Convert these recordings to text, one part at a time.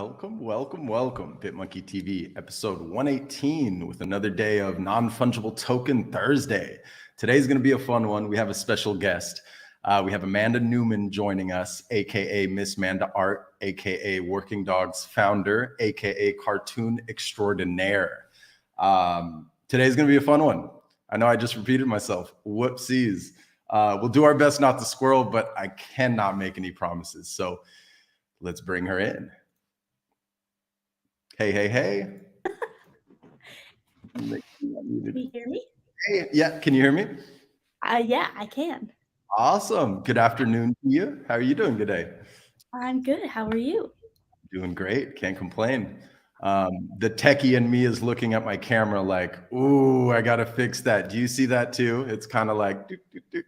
Welcome, BitmonkeyTV, episode 118 with another day of non-fungible token Thursday. Today's going to be a fun one. We have a special guest. We have Amanda Newman joining us, aka Miss Manda Art, aka Working Dogs founder, aka cartoon extraordinaire. Today's going to be a fun one. I know I just repeated myself. Whoopsies. We'll do our best not to squirrel, but I cannot make any promises. So let's bring her in. Hey. Can you hear me? Hey, yeah, can you hear me? Yeah, I can. Awesome. Good afternoon to you. How are you doing today? I'm good. How are you? Doing great. Can't complain. The techie in me is looking at my camera like, ooh, I got to fix that. Do you see that too? It's kind of like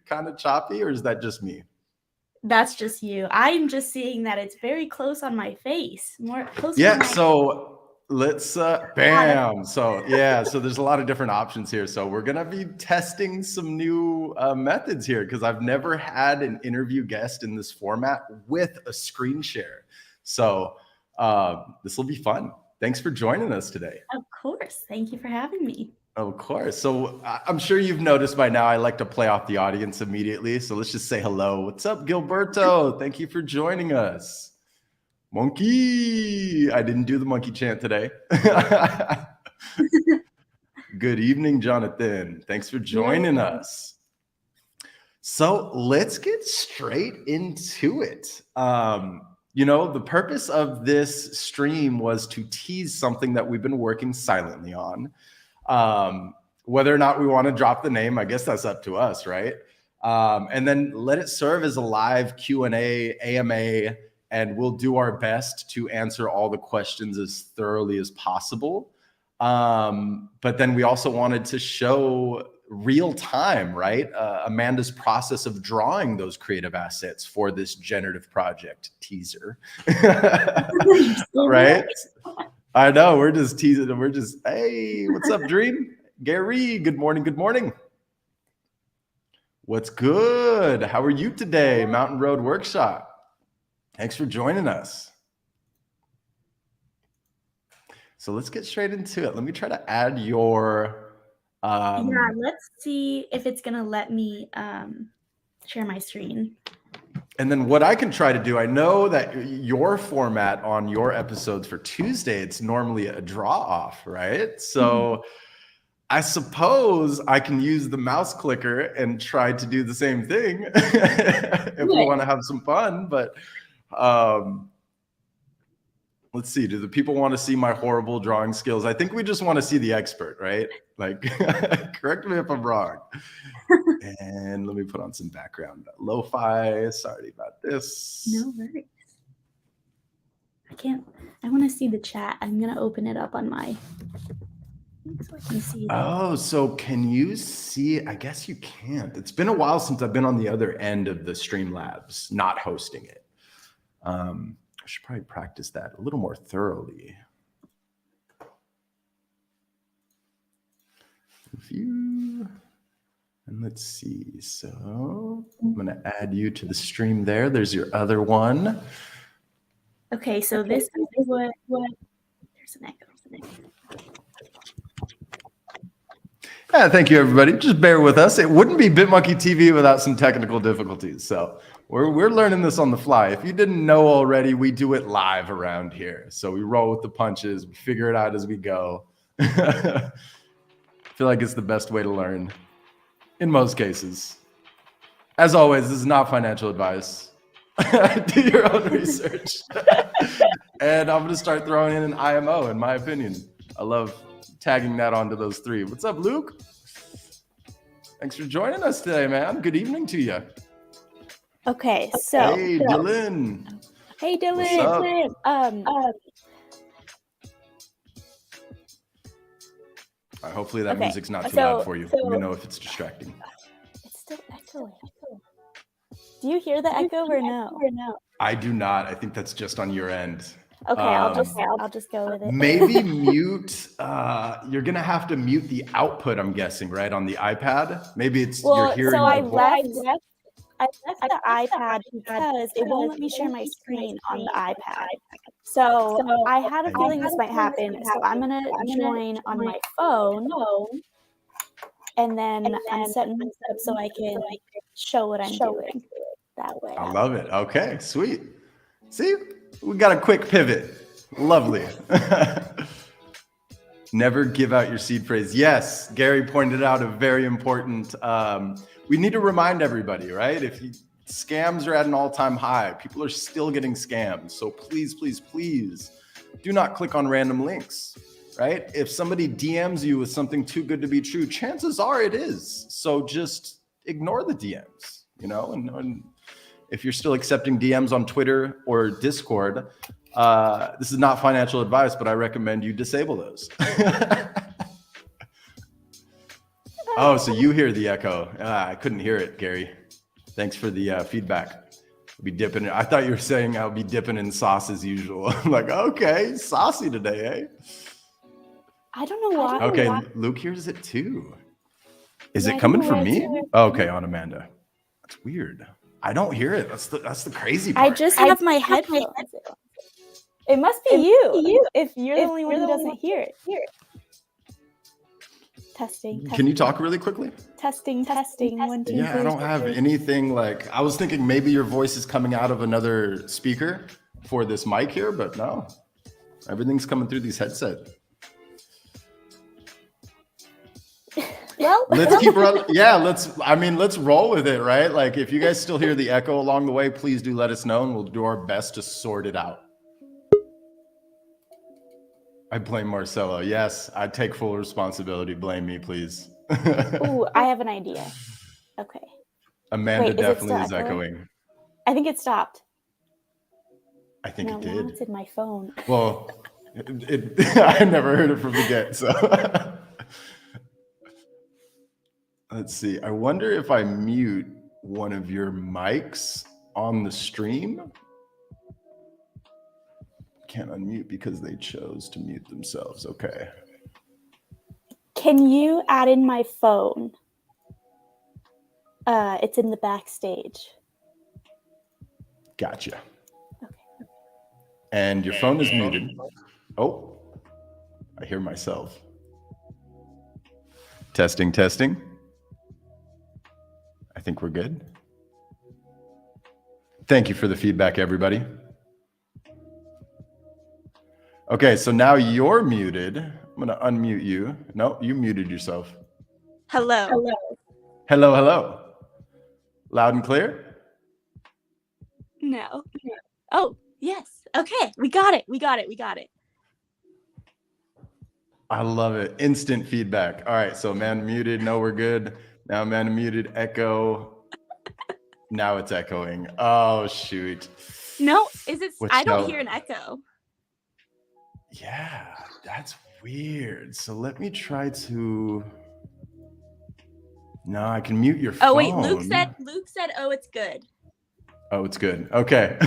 kind of choppy, or is that just me? That's just you. I'm just seeing that it's very close on my face. More close. Yeah, so let's bam. So there's a lot of different options here. So we're gonna be testing some new methods here because I've never had an interview guest in this format with a screen share. So this will be fun. Thanks for joining us today. Of course. Thank you for having me. Of course. So I'm sure you've noticed by now I like to play off the audience immediately. So let's just say hello. What's up, Gilberto? Thank you for joining us. Monkey. I didn't do the monkey chant today. Good evening, Jonathan. Thanks for joining us. So let's get straight into it. You know, the purpose of this stream was to tease something that we've been working silently on. Whether or not we want to drop the name, I guess that's up to us, right? And then let it serve as a live Q&A, AMA, and we'll do our best to answer all the questions as thoroughly as possible. But then we also wanted to show real time, right? Amanda's process of drawing those creative assets for this generative project teaser, right? I know, we're just teasing and we're just, hey, what's up, Dream? Gary, good morning. What's good? How are you today? Mountain Road Workshop. Thanks for joining us. So let's get straight into it. Let me try to add your... yeah, let's see if it's gonna let me share my screen. And then what I can try to do, I know that your format on your episodes for Tuesday, it's normally a draw off, right? So I suppose I can use the mouse clicker and try to do the same thing if we want to have some fun. But let's see, do the people want to see my horrible drawing skills? I think we just want to see the expert, right? Like, correct me if I'm wrong. And let me put on some background lo-fi. Sorry about this. No worries. I want to see the chat. I'm going to open it up on my... so I can see. Oh, so can you see? I guess you can't. It's been a while since I've been on the other end of the Streamlabs, not hosting it. I should probably practice that a little more thoroughly. View. And let's see. So I'm going to add you to the stream there. There's your other one. Okay, so this is what there's an echo. Yeah, thank you, everybody. Just bear with us. It wouldn't be BitmonkeyTV without some technical difficulties. So we're learning this on the fly. If you didn't know already, we do it live around here. So we roll with the punches. We figure it out as we go. I feel like it's the best way to learn in most cases. As always, this is not financial advice. Do your own research. And I'm going to start throwing in an IMO, in my opinion. I love tagging that onto those three. What's up, Luke? Thanks for joining us today, man. Good evening to you. Okay, so hey, Dylan. Hey, Dylan. Hopefully that music's not too loud for you. Let me know if it's distracting. It's still echoing. Do you hear the echo or no? I do not. I think that's just on your end. Okay, I'll just go with it. Maybe mute. You're gonna have to mute the output, I'm guessing, right, on the iPad. Maybe it's you're hearing. So I left the iPad because it won't let me share my screen on the iPad. So I had a feeling this might happen. So I'm gonna join on my phone, and then I'm setting this up so I can show what I'm doing that way. I love it. Okay, sweet. See, we got a quick pivot. Lovely. Never give out your seed phrase. Yes, Gary pointed out a very important, we need to remind everybody, right? Scams are at an all-time high. People are still getting scammed. So please, please, please do not click on random links, right? If somebody DMs you with something too good to be true, chances are it is. So just ignore the DMs, and if you're still accepting DMs on Twitter or Discord, this is not financial advice, but I recommend you disable those. Oh, so you hear the echo. I couldn't hear it, Gary. Thanks for the feedback. I'll be dipping it. I thought you were saying I'll be dipping in sauce as usual. I'm like, okay, saucy today, eh? I don't know why. Okay, Luke hears it too. Is it coming from me? Okay, on Amanda. That's weird. I don't hear it. That's the crazy part. I just have my headphones. It must be you if you're the only one who doesn't hear it. Testing. Can you talk really quickly? Testing. 1, 2, 3. Yeah, I don't have anything like, I was thinking maybe your voice is coming out of another speaker for this mic here, but no. Everything's coming through these headsets. Well, let's keep running. Yeah, let's roll with it, right? Like if you guys still hear the echo along the way, please do let us know and we'll do our best to sort it out. I blame Marcelo. Yes, I take full responsibility. Blame me, please. Ooh, I have an idea. Okay. Amanda definitely is echoing. I think it stopped. I think it did. Now it's in my phone. Well, I never heard it from the get, so. Let's see. I wonder if I mute one of your mics on the stream. Can't unmute because they chose to mute themselves. Okay. Can you add in my phone? It's in the backstage. Gotcha. Okay. And your phone is muted. Oh, I hear myself. Testing. I think we're good. Thank you for the feedback, everybody. Okay, so now you're muted. I'm going to unmute you. No, you muted yourself. Hello. Hello. Loud and clear? No. Oh, yes. Okay, we got it. I love it. Instant feedback. All right, so Amanda muted. No, we're good. Now Amanda muted. Echo. Now it's echoing. Oh, shoot. No, I don't hear an echo. Yeah, that's weird. So let me try to. No, I can mute your phone. Oh wait, Luke said, "Oh, it's good." Oh, it's good. Okay.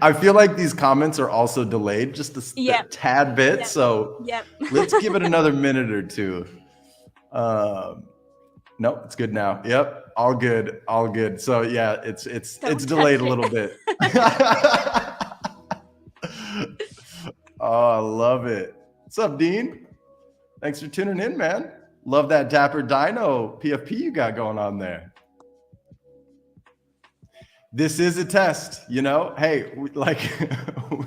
I feel like these comments are also delayed just a tad bit. Yep. So let's give it another minute or two. No, it's good now. Yep, all good. So yeah, it's delayed a little bit. Oh, I love it. What's up, Dean? Thanks for tuning in, man. Love that Dapper Dino PFP you got going on there. This is a test, Hey,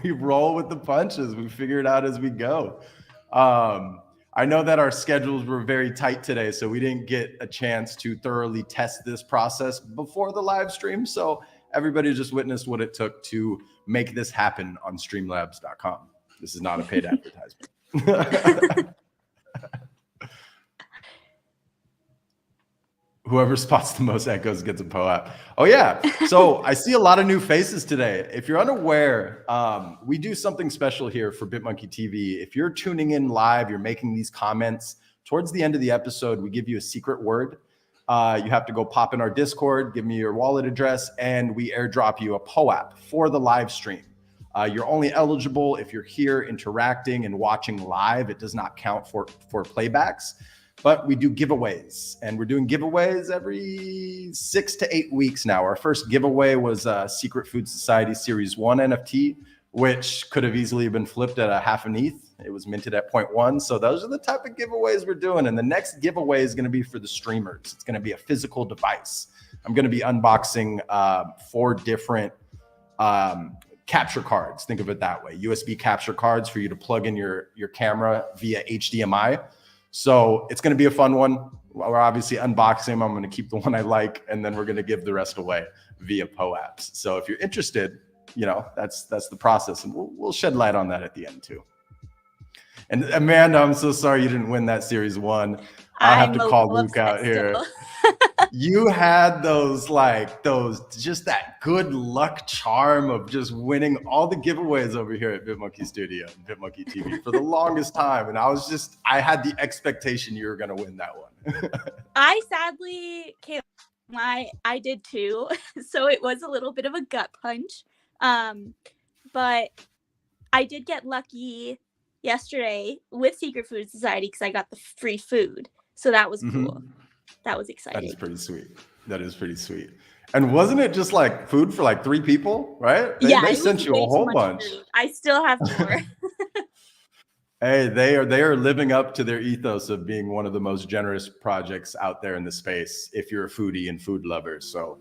we roll with the punches. We figure it out as we go. I know that our schedules were very tight today, so we didn't get a chance to thoroughly test this process before the live stream. So everybody just witnessed what it took to make this happen on streamlabs.com. This is not a paid advertisement. Whoever spots the most echoes gets a POAP. Oh, yeah. So I see a lot of new faces today. If you're unaware, we do something special here for BitmonkeyTV. If you're tuning in live, you're making these comments, towards the end of the episode, we give you a secret word. You have to go pop in our Discord, give me your wallet address, and we airdrop you a POAP for the live stream. You're only eligible if you're here interacting and watching live. It does not count for playbacks. but we do giveaways, and we're doing giveaways every 6 to 8 weeks now. Our first giveaway was Secret Food Society Series 1 NFT, which could have easily been flipped at a half an ETH. It was minted at 0.1. So those are the type of giveaways we're doing. And the next giveaway is going to be for the streamers. It's going to be a physical device. I'm going to be unboxing 4 different capture cards. Think of it that way. USB capture cards for you to plug in your camera via HDMI. So it's going to be a fun one. We're obviously unboxing them. I'm going to keep the one I like, and then we're going to give the rest away via POAPs. So if you're interested, you know, that's the process, and we'll shed light on that at the end too. And Amanda, I'm so sorry you didn't win that Series 1. I'll have to call Luke out here. You had just that good luck charm of just winning all the giveaways over here at BitMonkey Studio and BitmonkeyTV for the longest time. And I had the expectation you were going to win that one. I sadly can't lie. I did too. So it was a little bit of a gut punch. But I did get lucky yesterday with Secret Food Society because I got the free food. So that was cool. That was exciting. That is pretty sweet. That is pretty sweet. And wasn't it just like food for like 3 people, right? They sent you a whole bunch. Food. I still have more. Hey, they are living up to their ethos of being one of the most generous projects out there in the space if you're a foodie and food lover. So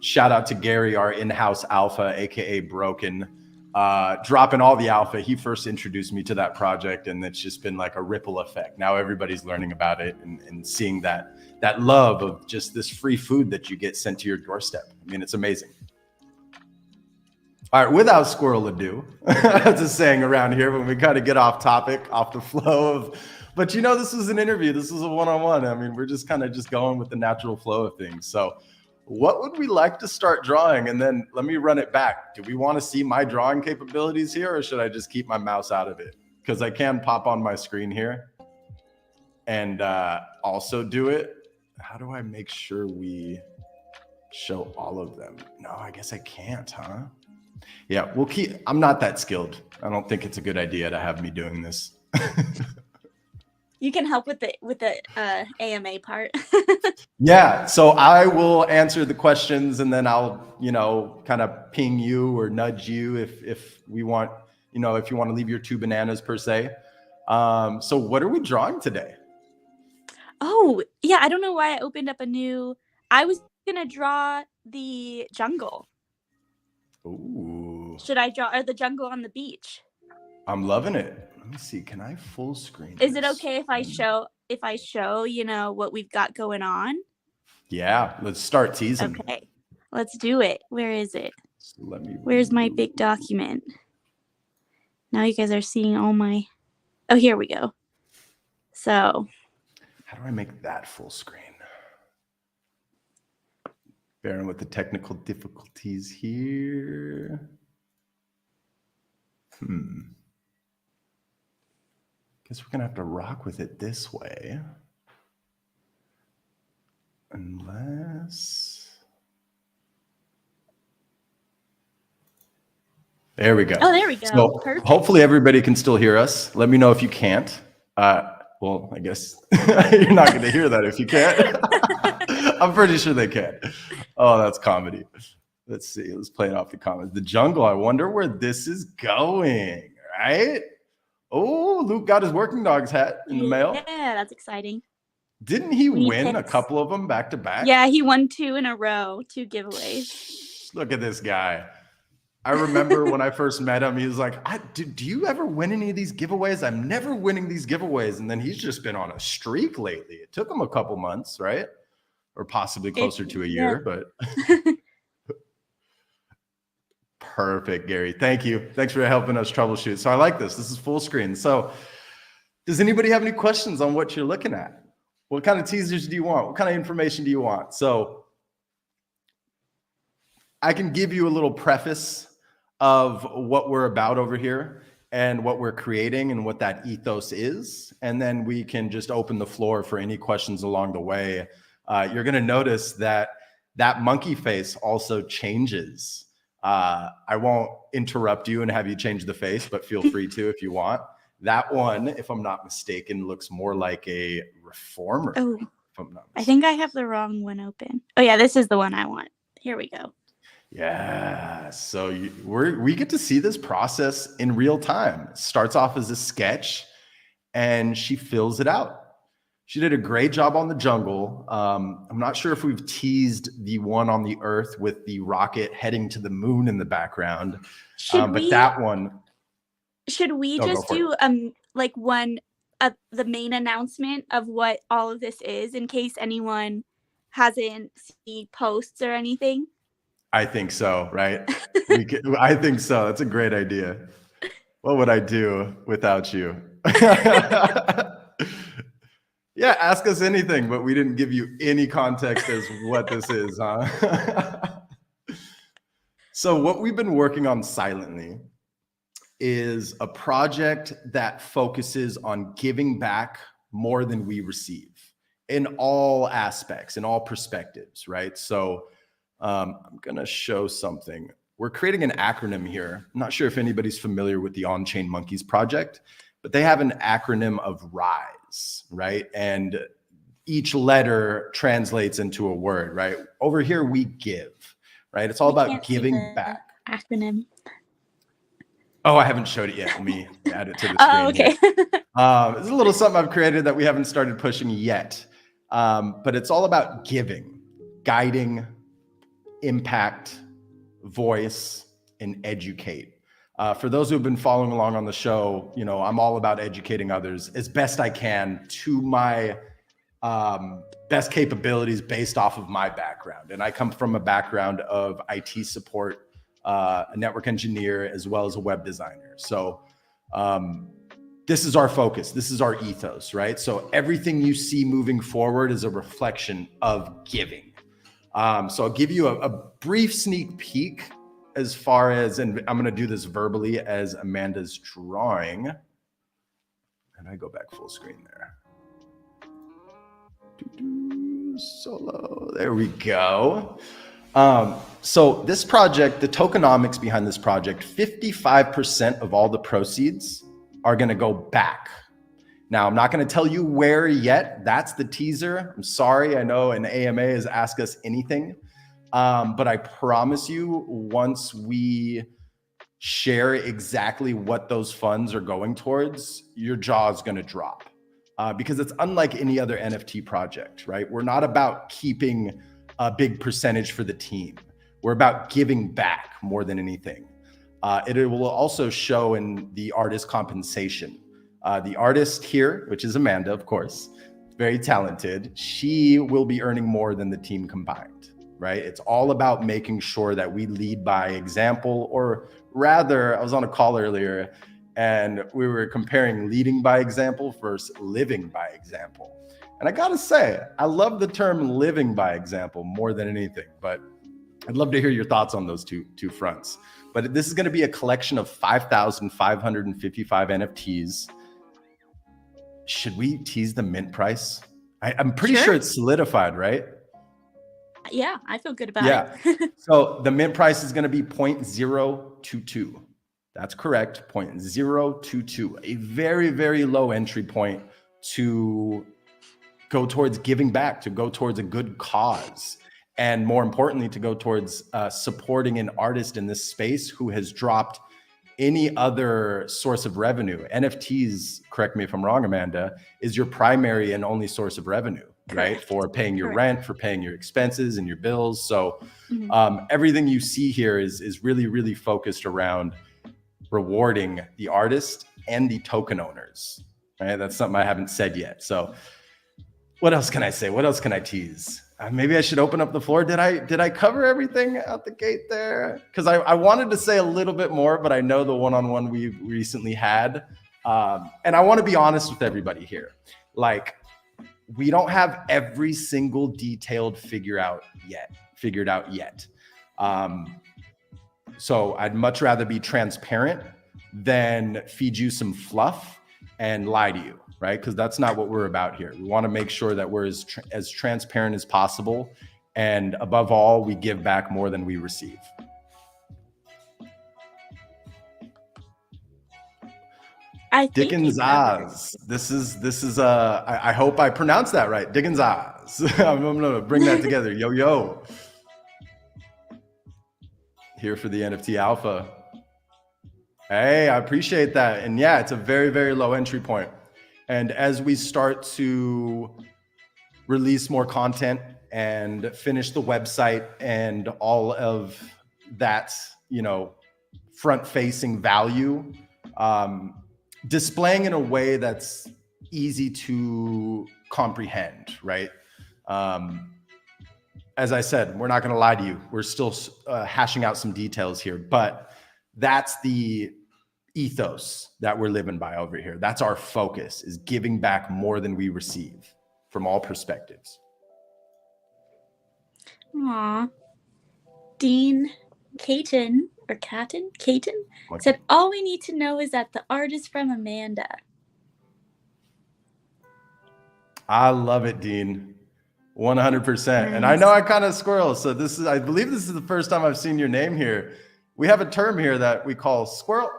shout out to Gary, our in-house alpha, aka Broken, dropping all the alpha. He first introduced me to that project, and it's just been like a ripple effect. Now everybody's learning about it and seeing that love of just this free food that you get sent to your doorstep. I mean, it's amazing. All right, without squirrel ado, that's a saying around here when we kind of get off topic, off the flow of, but you know, this is an interview. This is a one-on-one. I mean, we're just kind of going with the natural flow of things. So what would we like to start drawing? And then let me run it back. Do we want to see my drawing capabilities here, or should I just keep my mouse out of it? Because I can pop on my screen here and also do it. How do I make sure we show all of them? No, I guess I can't, huh? Yeah, I'm not that skilled. I don't think it's a good idea to have me doing this. You can help with the AMA part. Yeah, so I will answer the questions, and then I'll, kind of ping you or nudge you if we want, if you want to leave your 2 bananas per se. So what are we drawing today? Oh, yeah, I don't know why I opened up I was going to draw the jungle. Ooh. Should I draw the jungle on the beach? I'm loving it. Let me see. Can I full screen? Is it okay if I show, what we've got going on? Yeah, let's start teasing. Okay, let's do it. Where is it? So Where's my big document? Now you guys are seeing all my... Oh, here we go. So... How do I make that full screen? Bearing with the technical difficulties here. Guess we're gonna have to rock with it this way. Unless... There we go. Oh, there we go. So perfect. Hopefully everybody can still hear us. Let me know if you can't. Well, I guess you're not going to hear that if you can't. I'm pretty sure they can. Oh, that's comedy. Let's see. Let's play it off the comments. The jungle. I wonder where this is going, right? Oh, Luke got his working dog's hat in the mail. Yeah, that's exciting. Didn't he win a couple of them back to back? Yeah, he won 2 in a row, 2 giveaways. Look at this guy. I remember when I first met him, he was like, do you ever win any of these giveaways? I'm never winning these giveaways. And then he's just been on a streak lately. It took him a couple months, right? Or possibly closer to a year, but perfect, Gary. Thank you. Thanks for helping us troubleshoot. So I like this. This is full screen. So does anybody have any questions on what you're looking at? What kind of teasers do you want? What kind of information do you want? So I can give you a little preface of what we're about over here and what we're creating and what that ethos is. And then we can just open the floor for any questions along the way. You're going to notice that monkey face also changes. I won't interrupt you and have you change the face, but feel free to if you want. That one, if I'm not mistaken, looks more like a reformer. Oh, if I'm not I think I have the wrong one open. Oh yeah, this is the one I want. Here we go. Yeah, so we get to see this process in real time. It starts off as a sketch, and she fills it out. She did a great job on the jungle. I'm not sure if we've teased the one on the Earth with the rocket heading to the moon in the background, but that one. Should we just do like the main announcement of what all of this is in case anyone hasn't seen posts or anything? I think so, right? I think so. That's a great idea. What would I do without you? Yeah, ask us anything, but we didn't give you any context as what this is, huh? So what we've been working on silently is a project that focuses on giving back more than we receive in all aspects, in all perspectives, right? So I'm gonna show something. We're creating an acronym here. I'm not sure if anybody's familiar with the On-Chain Monkeys project, but they have an acronym of RISE, right? And each letter translates into a word, right? Over here, we give, right? It's all about giving back. Acronym. Oh, I haven't showed it yet. Let me add it to the screen. Oh, okay. It's a little something I've created that we haven't started pushing yet. But it's all about giving, guiding, impact, voice, and educate. For those who have been following along on the show, you know, I'm all about educating others as best I can to my best capabilities based off of my background. And I come from a background of IT support, a network engineer, as well as a web designer. So this is our focus. This is our ethos, right? So everything you see moving forward is a reflection of giving. So I'll give you a brief sneak peek as far as, and I'm going to do this verbally as Amanda's drawing. And I go back full screen there. Solo, there we go. So this project, the tokenomics behind this project, 55% of all the proceeds are going to go back. Now, I'm not going to tell you where yet. That's the teaser. I'm sorry. I know an AMA has asked us anything. But I promise you, once we share exactly what those funds are going towards, your jaw is going to drop. Because it's unlike any other NFT project, right? We're not about keeping a big percentage for the team. We're about giving back more than anything. It will also show in the artist compensation. The artist here, which is Amanda, of course, very talented, she will be earning more than the team combined, right? It's all about making sure that we lead by example, or rather, I was on a call earlier and we were comparing leading by example versus living by example. And I gotta say, I love the term living by example more than anything, but I'd love to hear your thoughts on those two fronts. But this is gonna be a collection of 5,555 NFTs. Should we tease the mint price? I'm pretty sure it's solidified, right? Yeah, I feel good about it. So the mint price is gonna be 0.022. That's correct, 0.022, a very, very low entry point to go towards giving back, to go towards a good cause, and more importantly, to go towards supporting an artist in this space who has dropped any other source of revenue. NFTs, correct me if I'm wrong, Amanda, is your primary and only source of revenue, right? For paying your rent, for paying your expenses and your bills. So everything you see here is really, really focused around rewarding the artist and the token owners, right? That's something I haven't said yet. So what else can I say? What else can I tease? Maybe I should open up the floor. Did I cover everything out the gate there? Because I wanted to say a little bit more, but I know the one-on-one we recently had. And I want to be honest with everybody here. Like, we don't have every single detailed figured out yet. So I'd much rather be transparent than feed you some fluff and lie to you, right? Because that's not what we're about here. We want to make sure that we're as transparent as possible. And above all, we give back more than we receive. I think Dickens you covered. Oz. This is I hope I pronounced that right. Dickens Oz. I'm gonna bring that together. Yo. Here for the NFT Alpha. Hey, I appreciate that. And yeah, it's a very, very low entry point. And as we start to release more content and finish the website and all of that, front facing value, displaying in a way that's easy to comprehend, right? As I said, we're not going to lie to you. We're still hashing out some details here, but that's the ethos that we're living by over here. That's our focus, is giving back more than we receive from all perspectives. Aw. Dean Caton said, all we need to know is that the art is from Amanda. I love it, Dean. 100%. Nice. And I know I kind of squirrel. So I believe this is the first time I've seen your name here. We have a term here that we call squirrel,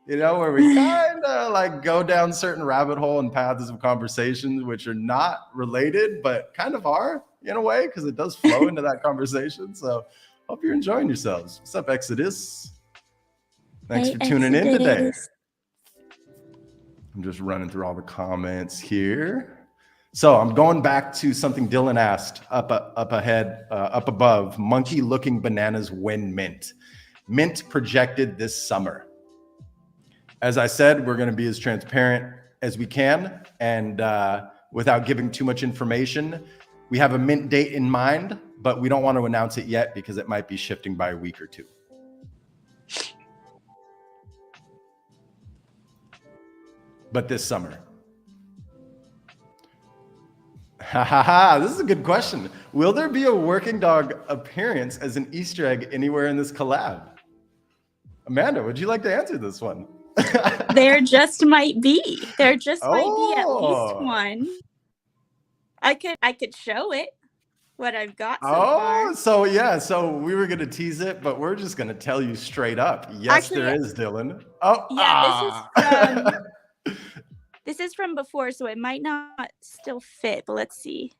where we kind of like go down certain rabbit hole and paths of conversations, which are not related, but kind of are in a way, because it does flow into that conversation. So hope you're enjoying yourselves. What's up, Exodus? Thanks for tuning in today. I'm just running through all the comments here. So I'm going back to something Dylan asked up above. Monkey looking bananas when mint. Mint projected this summer. As I said, we're going to be as transparent as we can, and without giving too much information. We have a mint date in mind, but we don't want to announce it yet because it might be shifting by a week or two. But this summer. This is a good question. Will there be a working dog appearance as an Easter egg anywhere in this collab? Amanda, would you like to answer this one? There just might be. There just might be at least one. I could show it, what I've got so far. So we were gonna tease it, but we're just gonna tell you straight up. Yes, actually, there is, Dylan. This is from before, so it might not still fit, but let's see.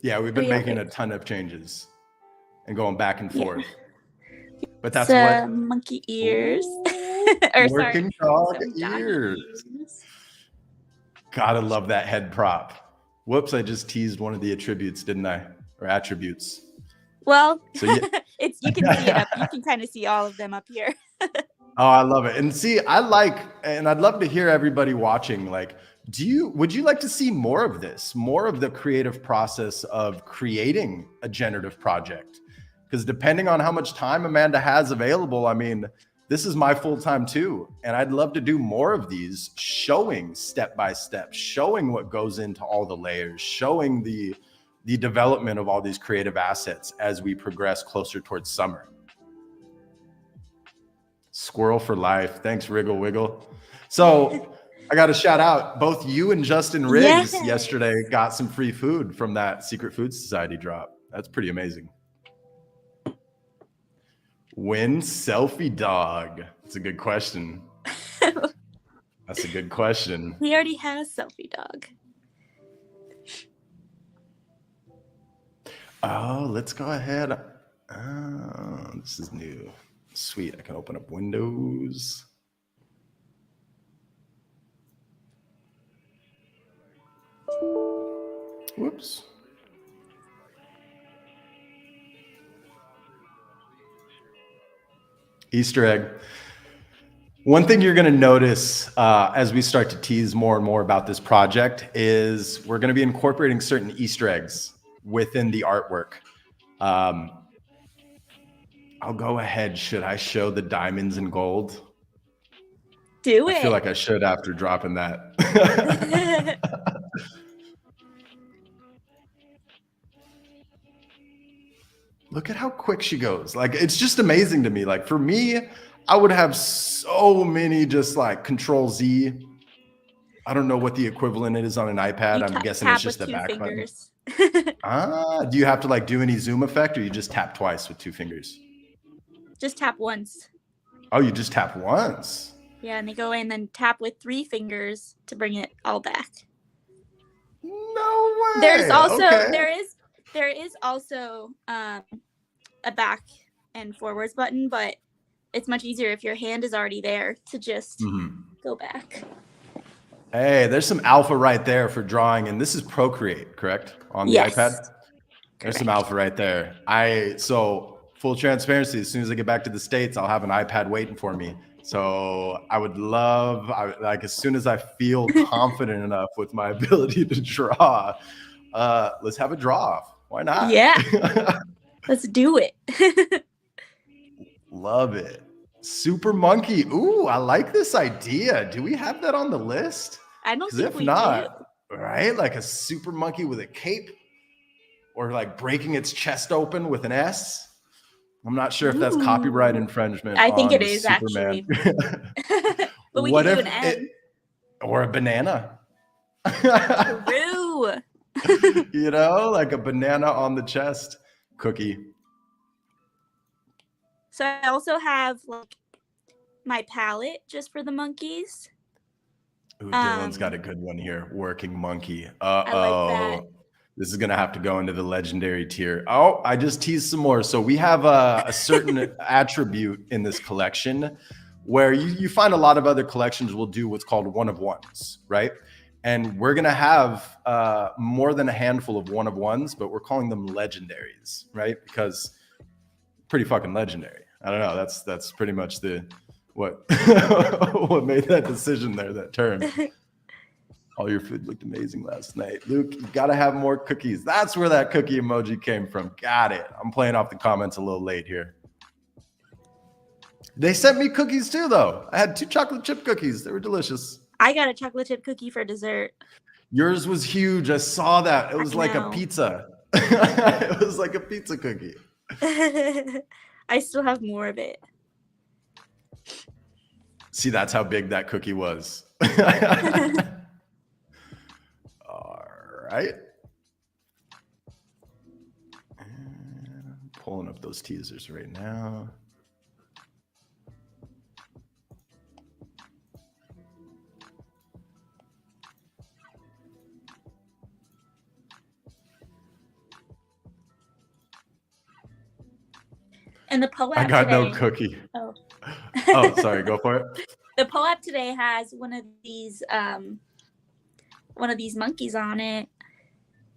Yeah, we've been making a ton of changes and going back and forth. Yeah. But that's what monkey ears. Working dog ears. Gotta love that head prop. Whoops, I just teased one of the attributes, didn't I? Or attributes. Well, so you can see it up. You can kind of see all of them up here. Oh, I love it. And see, and I'd love to hear everybody watching, like, would you like to see more of this, more of the creative process of creating a generative project? Because depending on how much time Amanda has available, I mean, this is my full time too. And I'd love to do more of these, showing step by step, showing what goes into all the layers, showing the development of all these creative assets as we progress closer towards summer. Squirrel for life. Thanks, Wriggle Wiggle. So I got to shout out both you and Justin Riggs yesterday got some free food from that Secret Food Society drop. That's pretty amazing. When selfie dog? That's a good question. That's a good question. He already has selfie dog. Oh, let's go ahead. Oh, this is new. Sweet, I can open up Windows. Whoops. Easter egg. One thing you're going to notice as we start to tease more and more about this project is we're going to be incorporating certain Easter eggs within the artwork. I'll go ahead. Should I show the diamonds and gold? Do it. I feel like I should after dropping that. Look at how quick she goes. Like, it's just amazing to me. Like, for me, I would have so many just like Control Z. I don't know what the equivalent is on an iPad. I'm guessing it's just the back button. Do you have to like do any zoom effect, or you just tap twice with 2 fingers? Just tap once. Oh, you just tap once. Yeah, and they go in and tap with 3 fingers to bring it all back. No way. There's also okay. there is also a back and forwards button, but it's much easier if your hand is already there to just go back. Hey, there's some alpha right there for drawing, and this is Procreate, correct? On the Yes. iPad? There's some alpha right there. So full transparency, as soon as I get back to the States, I'll have an iPad waiting for me. So I would love, like as soon as I feel confident enough with my ability to draw, let's have a draw off. Why not? Yeah. Let's do it. Love it. Super monkey. Ooh, I like this idea. Do we have that on the list? I don't think If we not, right? Like a super monkey with a cape, or like breaking its chest open with an S. I'm not sure if that's copyright infringement. I think it is Superman. actually. But we What can do if an N. or a banana? True. You know, like a banana on the chest cookie. So I also have like my palette just for the monkeys. Ooh, Dylan's got a good one here. Working monkey. I like that. This is going to have to go into the legendary tier. Oh, I just teased some more. So we have a certain attribute in this collection where you find a lot of other collections will do what's called one of ones, right? And we're going to have more than a handful of one of ones, but we're calling them legendaries, right? Because pretty fucking legendary. I don't know. That's pretty much what what made that decision there, that term. All your food looked amazing last night. Luke, you got to have more cookies. That's where that cookie emoji came from. Got it. I'm playing off the comments a little late here. They sent me cookies too, though. I had 2 chocolate chip cookies. They were delicious. I got a chocolate chip cookie for dessert. Yours was huge. I saw that. It was like a pizza. It was like a pizza cookie. I still have more of it. See, that's how big that cookie was. Right. And pulling up those teasers right now. And the PO app I got today, no cookie. Oh. Oh, sorry. Go for it. The PO app today has one of these monkeys on it.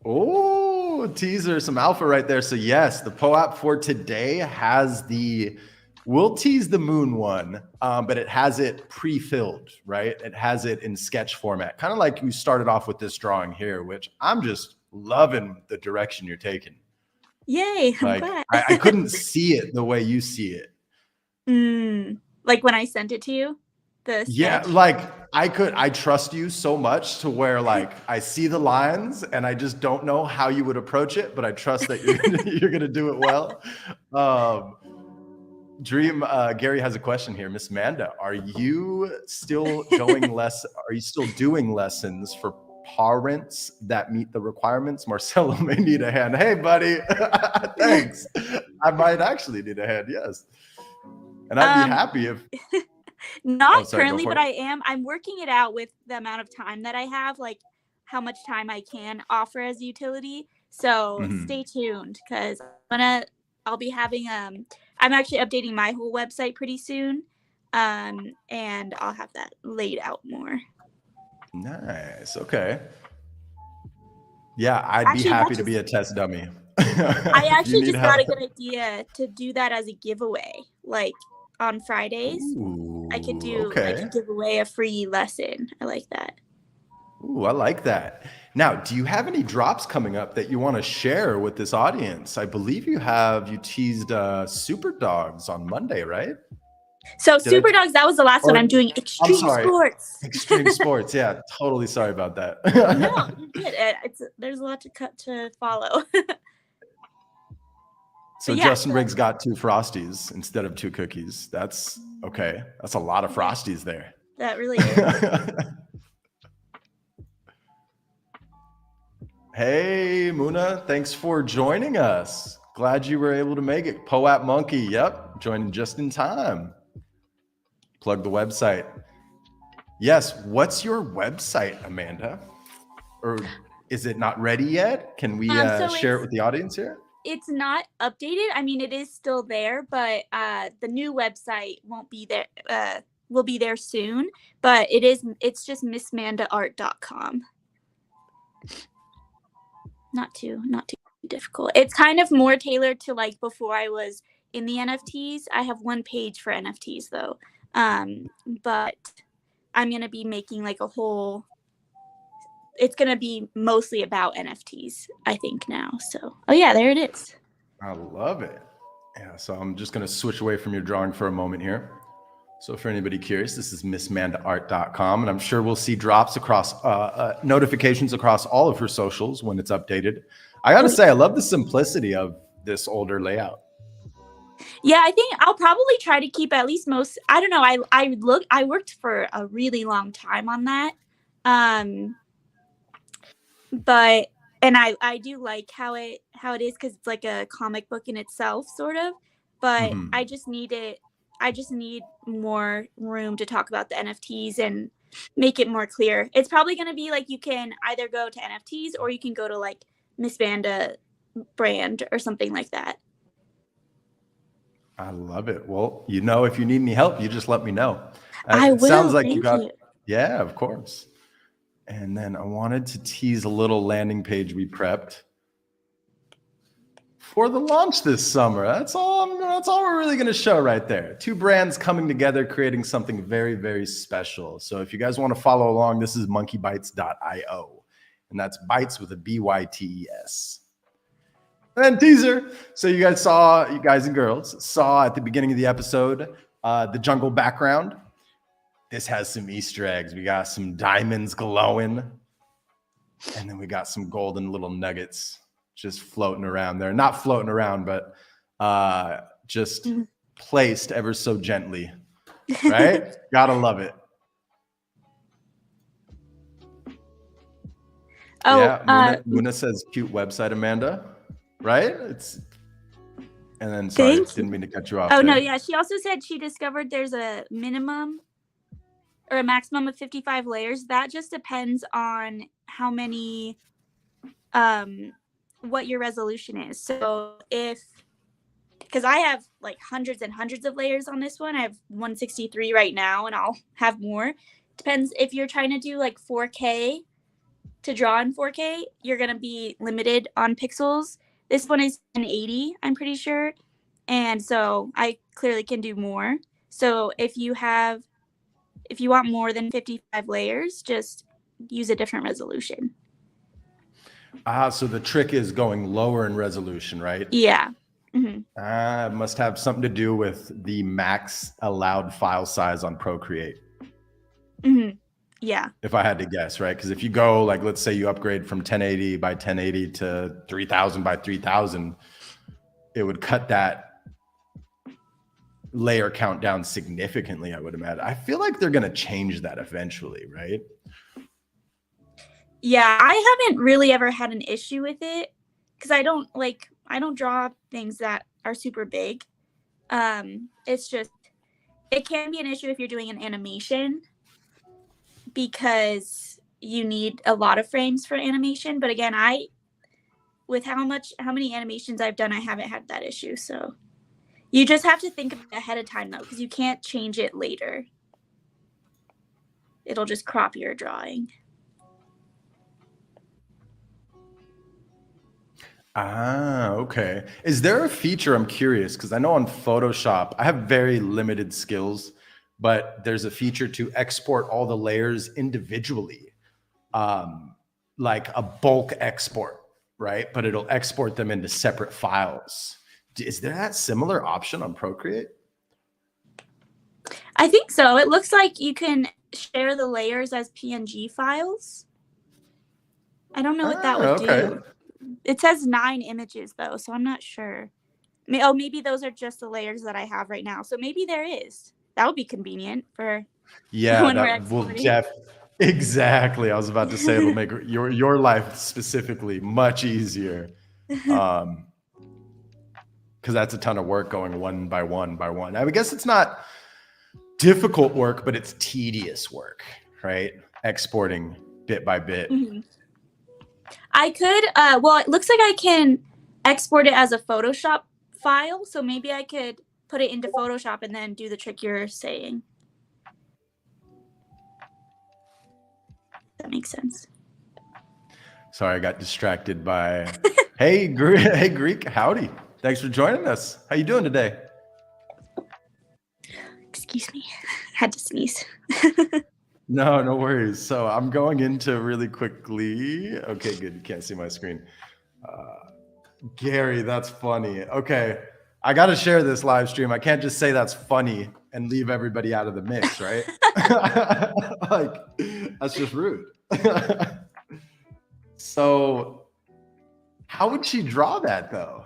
Oh, teaser, some alpha right there. So yes, the PO app for today has we'll tease the moon one, but it has it pre-filled, right? It has it in sketch format, kind of like you started off with this drawing here, which I'm just loving the direction you're taking. Yay, I'm Like glad. I couldn't see it the way you see it. Like when I sent it to you? Yeah, like I trust you so much to where like I see the lines and I just don't know how you would approach it, but I trust that you're gonna do it well. Gary has a question here. Miss Amanda, are you still doing lessons for parents that meet the requirements? Marcelo may need a hand. Hey, buddy. Thanks. I might actually need a hand, yes. And I'd be happy if not currently, but I'm working it out with the amount of time that I have, like how much time I can offer as utility. So stay tuned, because I'll be having I'm actually updating my whole website pretty soon. And I'll have that laid out more. Nice. Okay. Yeah, I'd be happy to be a test dummy. I actually just got a good idea to do that as a giveaway. Like on Fridays, I could give away a free lesson. I like that. Ooh, I like that. Now, do you have any drops coming up that you want to share with this audience? I believe you teased Super Dogs on Monday, right? So Super Dogs, that was the last one. I'm doing Extreme Sports. Extreme Sports, yeah. Totally sorry about that. No, you're good. There's a lot to follow. So yeah, Justin Riggs got 2 Frosties instead of 2 cookies. That's okay. That's a lot of Frosties there. That really is. Hey, Muna, thanks for joining us. Glad you were able to make it. PO app Monkey, yep, joining just in time. Plug the website. Yes. What's your website, Amanda? Or is it not ready yet? Can we So share it with the audience here? It's not updated. I mean, it is still there, but the new website won't be there. Will be there soon, but it's just missmandaart.com. Not too difficult. It's kind of more tailored to like before I was in the NFTs. I have one page for NFTs though. But I'm going to be making like a whole, it's going to be mostly about NFTs, I think now. So, oh yeah, there it is. I love it. Yeah, so I'm just going to switch away from your drawing for a moment here. So for anybody curious, this is missmandaart.com, and I'm sure we'll see drops across notifications across all of her socials when it's updated. I got to say, I love the simplicity of this older layout. Yeah, I think I'll probably try to keep at least most. I don't know. I worked for a really long time on that, but I do like how it is because it's like a comic book in itself, sort of. But I just need more room to talk about the NFTs and make it more clear. It's probably going to be like you can either go to NFTs or you can go to like Miss Vanda brand or something like that. I love it. Well, if you need any help, you just let me know. I will. Sounds like Thank you got. you. Yeah, of course. And then I wanted to tease a little landing page we prepped for the launch this summer. That's all we're really going to show right there. Two brands coming together, creating something very, very special. So if you guys want to follow along, this is monkeybytes.io. And that's bytes with a BYTES. And then teaser. So you guys and girls saw at the beginning of the episode, the jungle background. This has some Easter eggs. We got some diamonds glowing. And then we got some golden little nuggets just floating around there. Not floating around, but just placed ever so gently. Right? Gotta love it. Oh, yeah. Muna says cute website, Amanda. Right? And then sorry, didn't mean to cut you off. Oh, no, yeah. She also said she discovered there's a minimum or a maximum of 55 layers. That just depends on how many, what your resolution is. So because I have like hundreds and hundreds of layers on this one. I have 163 right now, and I'll have more. Depends if you're trying to do like 4K to draw in 4K, you're going to be limited on pixels. This one is 1080, I'm pretty sure. And so I clearly can do more. So if you want more than 55 layers, just use a different resolution. So the trick is going lower in resolution, right? Yeah. It must have something to do with the max allowed file size on Procreate. Yeah. If I had to guess, right? Because if you go, like, let's say you upgrade from 1080 by 1080 to 3000 by 3000, it would cut that layer count down significantly, I would imagine. I feel like they're going to change that eventually, right? Yeah, I haven't really ever had an issue with it because I don't draw things that are super big. It's just, it can be an issue if you're doing an animation because you need a lot of frames for animation. But again, with how many animations I've done, I haven't had that issue. So you just have to think ahead of time though, because you can't change it later. It'll just crop your drawing. Okay. Is there a feature, I'm curious, because I know on Photoshop, I have very limited skills, but there's a feature to export all the layers individually, like a bulk export, right? But it'll export them into separate files. Is there that similar option on Procreate? I think so. It looks like you can share the layers as PNG files. I don't know what that would do. It says 9 images though, so I'm not sure. Maybe those are just the layers that I have right now. So maybe there is. That would be convenient for when we're exporting. Exactly. I was about to say it'll make your life specifically much easier. Because that's a ton of work going one by one by one. I guess it's not difficult work, but it's tedious work, right? Exporting bit by bit. Mhm. I could, well, it looks like I can export it as a Photoshop file. So maybe I could put it into Photoshop and then do the trick you're saying. That makes sense. Sorry, I got distracted by, hey, Greek, howdy. Thanks for joining us. How you doing today? Excuse me. Had to sneeze. No worries. So I'm going into really quickly. Okay, good. You can't see my screen. Gary, that's funny. Okay, I got to share this live stream. I can't just say that's funny and leave everybody out of the mix, right? Like, that's just rude. So how would she draw that though?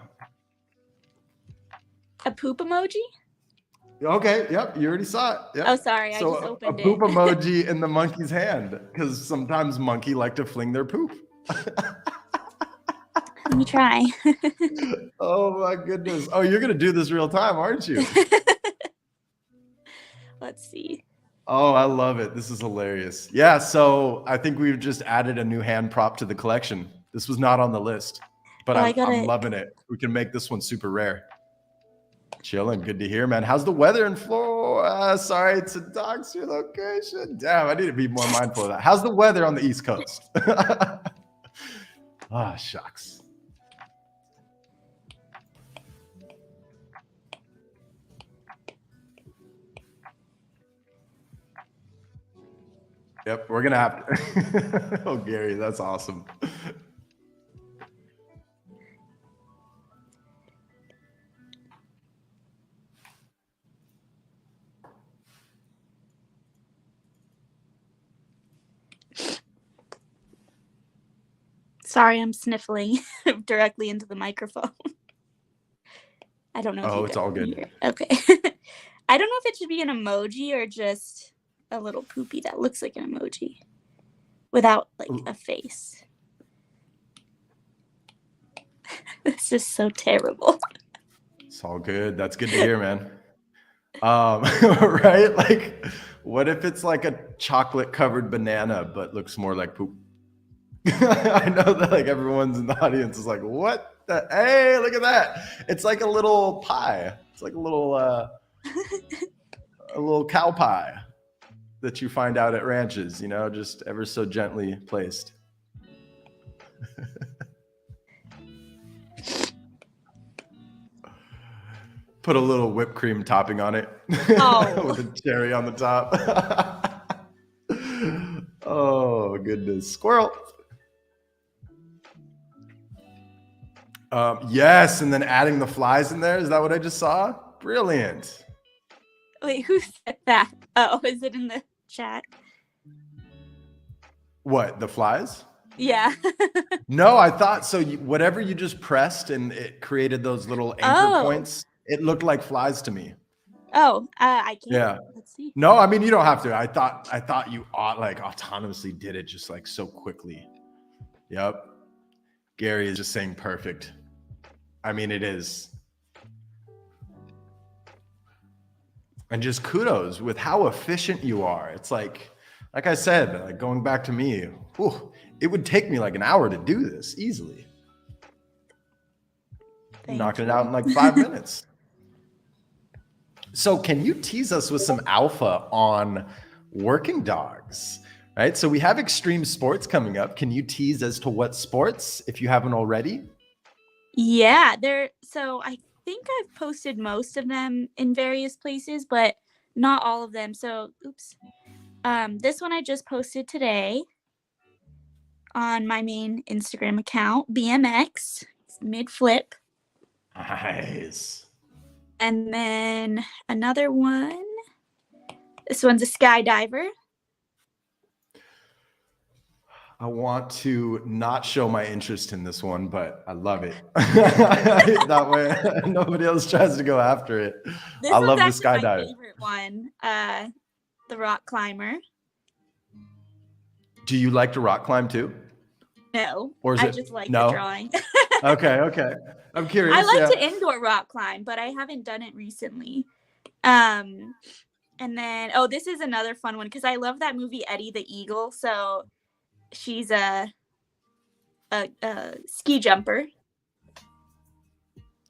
A poop emoji? Okay, yep, you already saw it. Yep. Oh, sorry, I So just opened a poop it. emoji in the monkey's hand, because sometimes monkey like to fling their poop. Let me try. Oh my goodness. Oh, you're gonna do this real time, aren't you? Let's see. Oh, I love it. This is hilarious. Yeah, so I think we've just added a new hand prop to the collection. This was not on the list, but Well, I'm loving it. We can make this one super rare. Chilling. Good to hear, man. How's the weather in Florida? Sorry to dox your location. Damn, I need to be more mindful of that. How's the weather on the East Coast? Ah, shucks. Yep, we're gonna have to. Oh, Gary, that's awesome. Sorry, I'm sniffling directly into the microphone. I don't know. Oh, it's all good. Hear. Okay. I don't know if it should be an emoji or just a little poopy that looks like an emoji without like a face. This is so terrible. It's all good. That's good to hear, man. Right? Like, what if it's like a chocolate covered banana, but looks more like poop? I know that like everyone's in the audience is like, what the, hey, look at that. It's like a little pie. It's like a little cow pie that you find out at ranches, you know, just ever so gently placed. Put a little whipped cream topping on it. Oh. With a cherry on the top. Oh, goodness. Squirrel. Yes, and then adding the flies in there. Is that what I just saw? Brilliant. Wait, who said that? Oh, is it in the chat? What, the flies? Yeah. No, I thought so. Whatever you just pressed and it created those little anchor points, it looked like flies to me. Oh, I can't. Yeah. Let's see. No, I mean, you don't have to. I thought you like autonomously did it just like so quickly. Yep. Gary is just saying perfect. I mean, it is. And just kudos with how efficient you are. It's like I said, like going back to me, whew, it would take me like an hour to do this easily. Knocking it out in like 5 minutes. So can you tease us with some alpha on working dogs? Right. So we have extreme sports coming up. Can you tease as to what sports, if you haven't already? Yeah, so I think I've posted most of them in various places, but not all of them. So, oops. This one I just posted today on my main Instagram account, BMX, mid flip. Nice. And then another one. This one's a skydiver. I want to not show my interest in this one, but I love it. That way nobody else tries to go after it. I love the skydive. My favorite one, the rock climber. Do you like to rock climb too? No, or is I it, just like no? the drawing. Okay. I'm curious. I like to indoor rock climb, but I haven't done it recently. And then, this is another fun one because I love that movie Eddie the Eagle. So she's a ski jumper.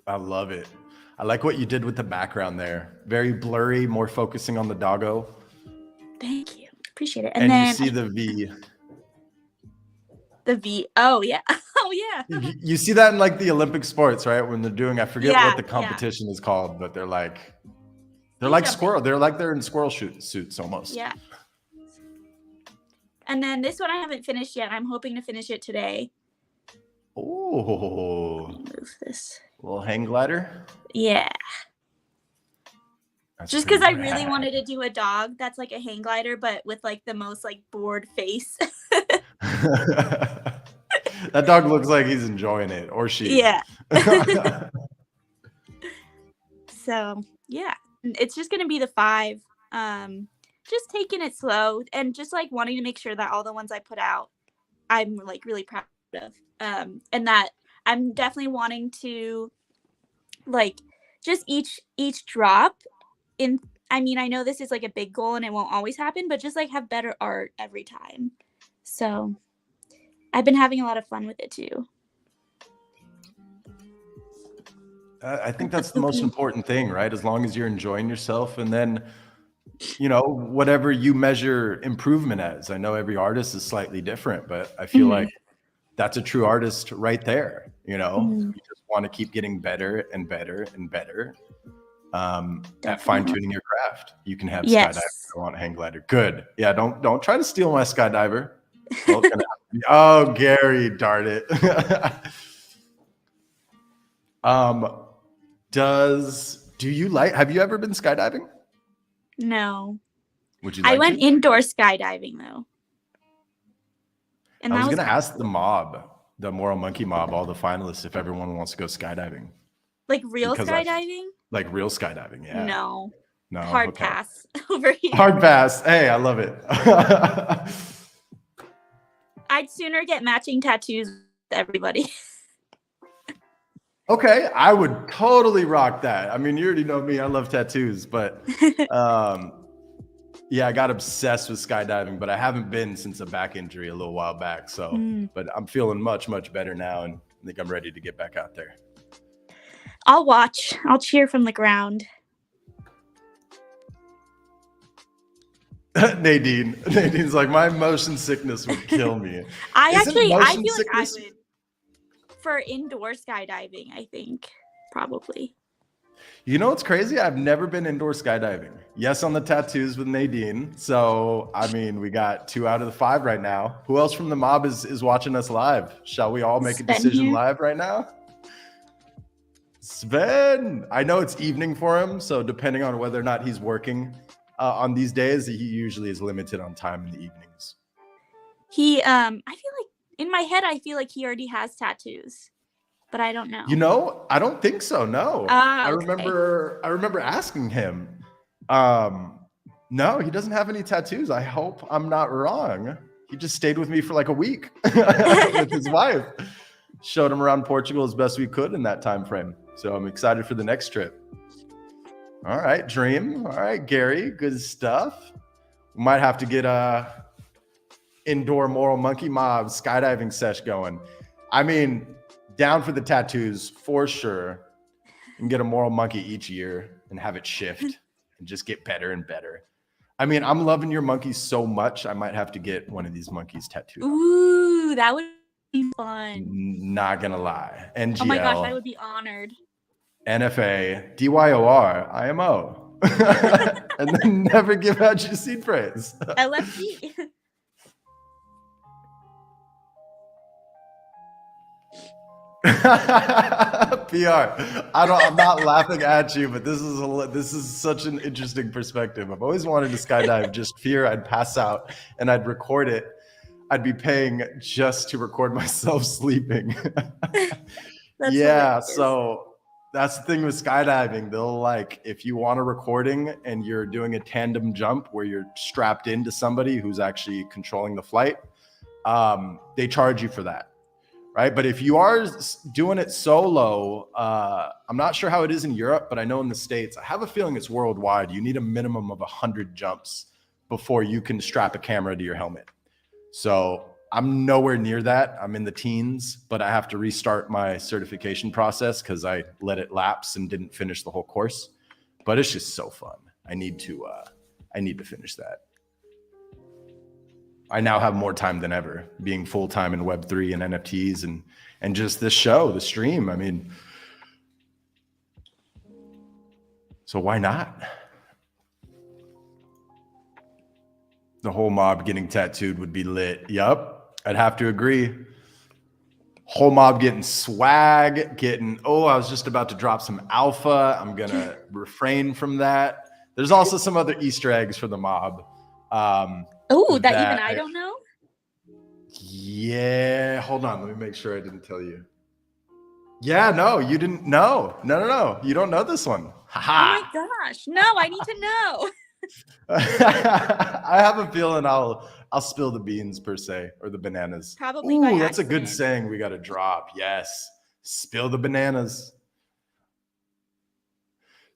I love it. I like what you did with the background there. Very blurry, more focusing on the doggo. Thank you. Appreciate it. And then you see the V. The V. Oh, yeah. Oh, yeah. You see that in like the Olympic sports, right? When they're doing, I forget Yeah, what the competition is called, but they're like jumping. squirrel. They're in squirrel suits almost. Yeah. And then this one I haven't finished yet. I'm hoping to finish it today. Oh, Let me move this. little hang glider. Yeah. That's Just because I pretty really rad. wanted to do a dog that's like a hang glider, but with like the most like bored face. That dog looks like he's enjoying it, or she. Yeah. So yeah, it's just gonna be the 5. Just taking it slow and just like wanting to make sure that all the ones I put out, I'm like really proud of. And that I'm definitely wanting to like just each drop in. I mean, I know this is like a big goal and it won't always happen, but just like have better art every time. So I've been having a lot of fun with it too. I think that's the most important thing, right? As long as you're enjoying yourself, and then, whatever you measure improvement as. I know every artist is slightly different, but I feel like that's a true artist right there. You just want to keep getting better and better and better at fine-tuning your craft. You can have Yes. skydiver, go on a hang glider. Good. Yeah, don't try to steal my skydiver. Well, it's gonna oh, Gary, darn it. Have you ever been skydiving? No. Would you I like went to? indoor skydiving though. And I that was was gonna ask the mob, the Moral Monkey mob, all the finalists, if everyone wants to go skydiving. like real because skydiving? Like real skydiving, yeah. No. No. Hard okay. pass over here. Hard pass. Hey, I love it. I'd sooner get matching tattoos with everybody. Okay, I would totally rock that. I mean, you already know me. I love tattoos, but yeah, I got obsessed with skydiving, but I haven't been since a back injury a little while back. So, but I'm feeling much, much better now, and I think I'm ready to get back out there. I'll watch. I'll cheer from the ground. Nadine's like, my motion sickness would kill me. I Isn't feel motion like sickness- I would for indoor skydiving, I think. Probably. You know what's crazy? I've never been indoor skydiving. Yes, on the tattoos with Nadine. So, I mean, we got 2 out of the 5 right now. Who else from the mob is watching us live? Shall we all make a Sven decision here. live right now? Sven! I know it's evening for him, so depending on whether or not he's working on these days, he usually is limited on time in the evenings. He I feel like in my head I feel like he already has tattoos. But I don't know. I don't think so. No. Ah, I okay. remember asking him. No, he doesn't have any tattoos. I hope I'm not wrong. He just stayed with me for like a week with his wife. Showed him around Portugal as best we could in that time frame. So I'm excited for the next trip. All right, Dream. All right, Gary. Good stuff. We might have to get a indoor Moral Monkey Mob skydiving sesh going. I mean, down for the tattoos for sure. You can get a Moral Monkey each year and have it shift and just get better and better. I mean, I'm loving your monkeys so much. I might have to get one of these monkeys tattooed. Ooh, that would be fun. Not gonna lie. NGL. Oh my gosh, I would be honored. NFA, DYOR, IMO. And then never give out your seed phrase. LFG. PR. I'm not laughing at you, but this is such an interesting perspective. I've always wanted to skydive, just fear I'd pass out and I'd record it. I'd be paying just to record myself sleeping. That's Yeah, hilarious. so that's the thing with skydiving. They'll like, if you want a recording and you're doing a tandem jump where you're strapped into somebody who's actually controlling the flight, they charge you for that. right? But if you are doing it solo, I'm not sure how it is in Europe, but I know in the States, I have a feeling it's worldwide. You need a minimum of 100 jumps before you can strap a camera to your helmet. So I'm nowhere near that. I'm in the teens, but I have to restart my certification process because I let it lapse and didn't finish the whole course. But it's just so fun. I need to finish that. I now have more time than ever, being full-time in Web3 and NFTs and just this show, the stream. I mean, so why not? The whole mob getting tattooed would be lit. Yup, I'd have to agree. Whole mob getting swag, I was just about to drop some alpha. I'm going to refrain from that. There's also some other Easter eggs for the mob. That even I don't know? Yeah, hold on. Let me make sure I didn't tell you. Yeah, no, you didn't know. No. You don't know this one. Ha-ha. Oh my gosh. No, I need to know. I have a feeling I'll spill the beans per se, or the bananas. Probably by that's accident. a good saying we got to drop. Yes. Spill the bananas.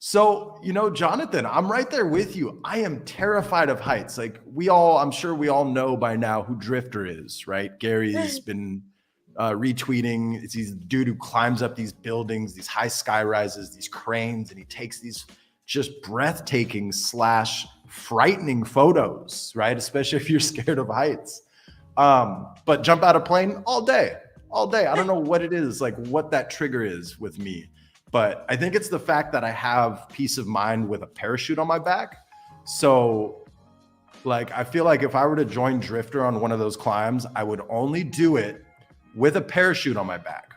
So, Jonathan, I'm right there with you. I am terrified of heights. Like I'm sure we all know by now who Drifter is, right? Gary's been retweeting. It's this dude who climbs up these buildings, these high sky rises, these cranes, and he takes these just breathtaking / frightening photos, right? Especially if you're scared of heights. But jump out of plane all day. I don't know what it is, like what that trigger is with me. But I think it's the fact that I have peace of mind with a parachute on my back. So like, I feel like if I were to join Drifter on one of those climbs, I would only do it with a parachute on my back.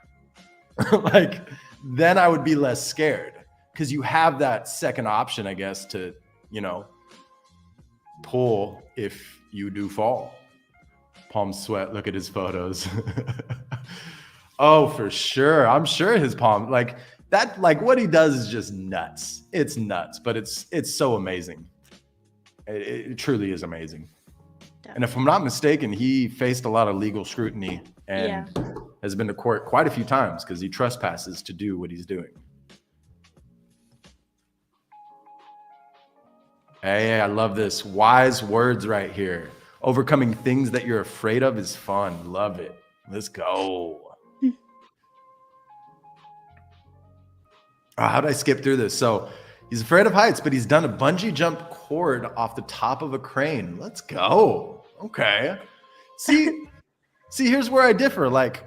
Like, then I would be less scared because you have that second option, I guess, to, pull if you do fall. Palm sweat, look at his photos. Oh, for sure. I'm sure his palm, like what he does is just nuts. It's nuts, but it's so amazing. It truly is amazing. Definitely. And if I'm not mistaken, he faced a lot of legal scrutiny and has been to court quite a few times because he trespasses to do what he's doing. Hey, I love this. Wise words right here. Overcoming things that you're afraid of is fun. Love it. Let's go. How did I skip through this? So he's afraid of heights, but he's done a bungee jump cord off the top of a crane. Let's go. Okay. See, here's where I differ. Like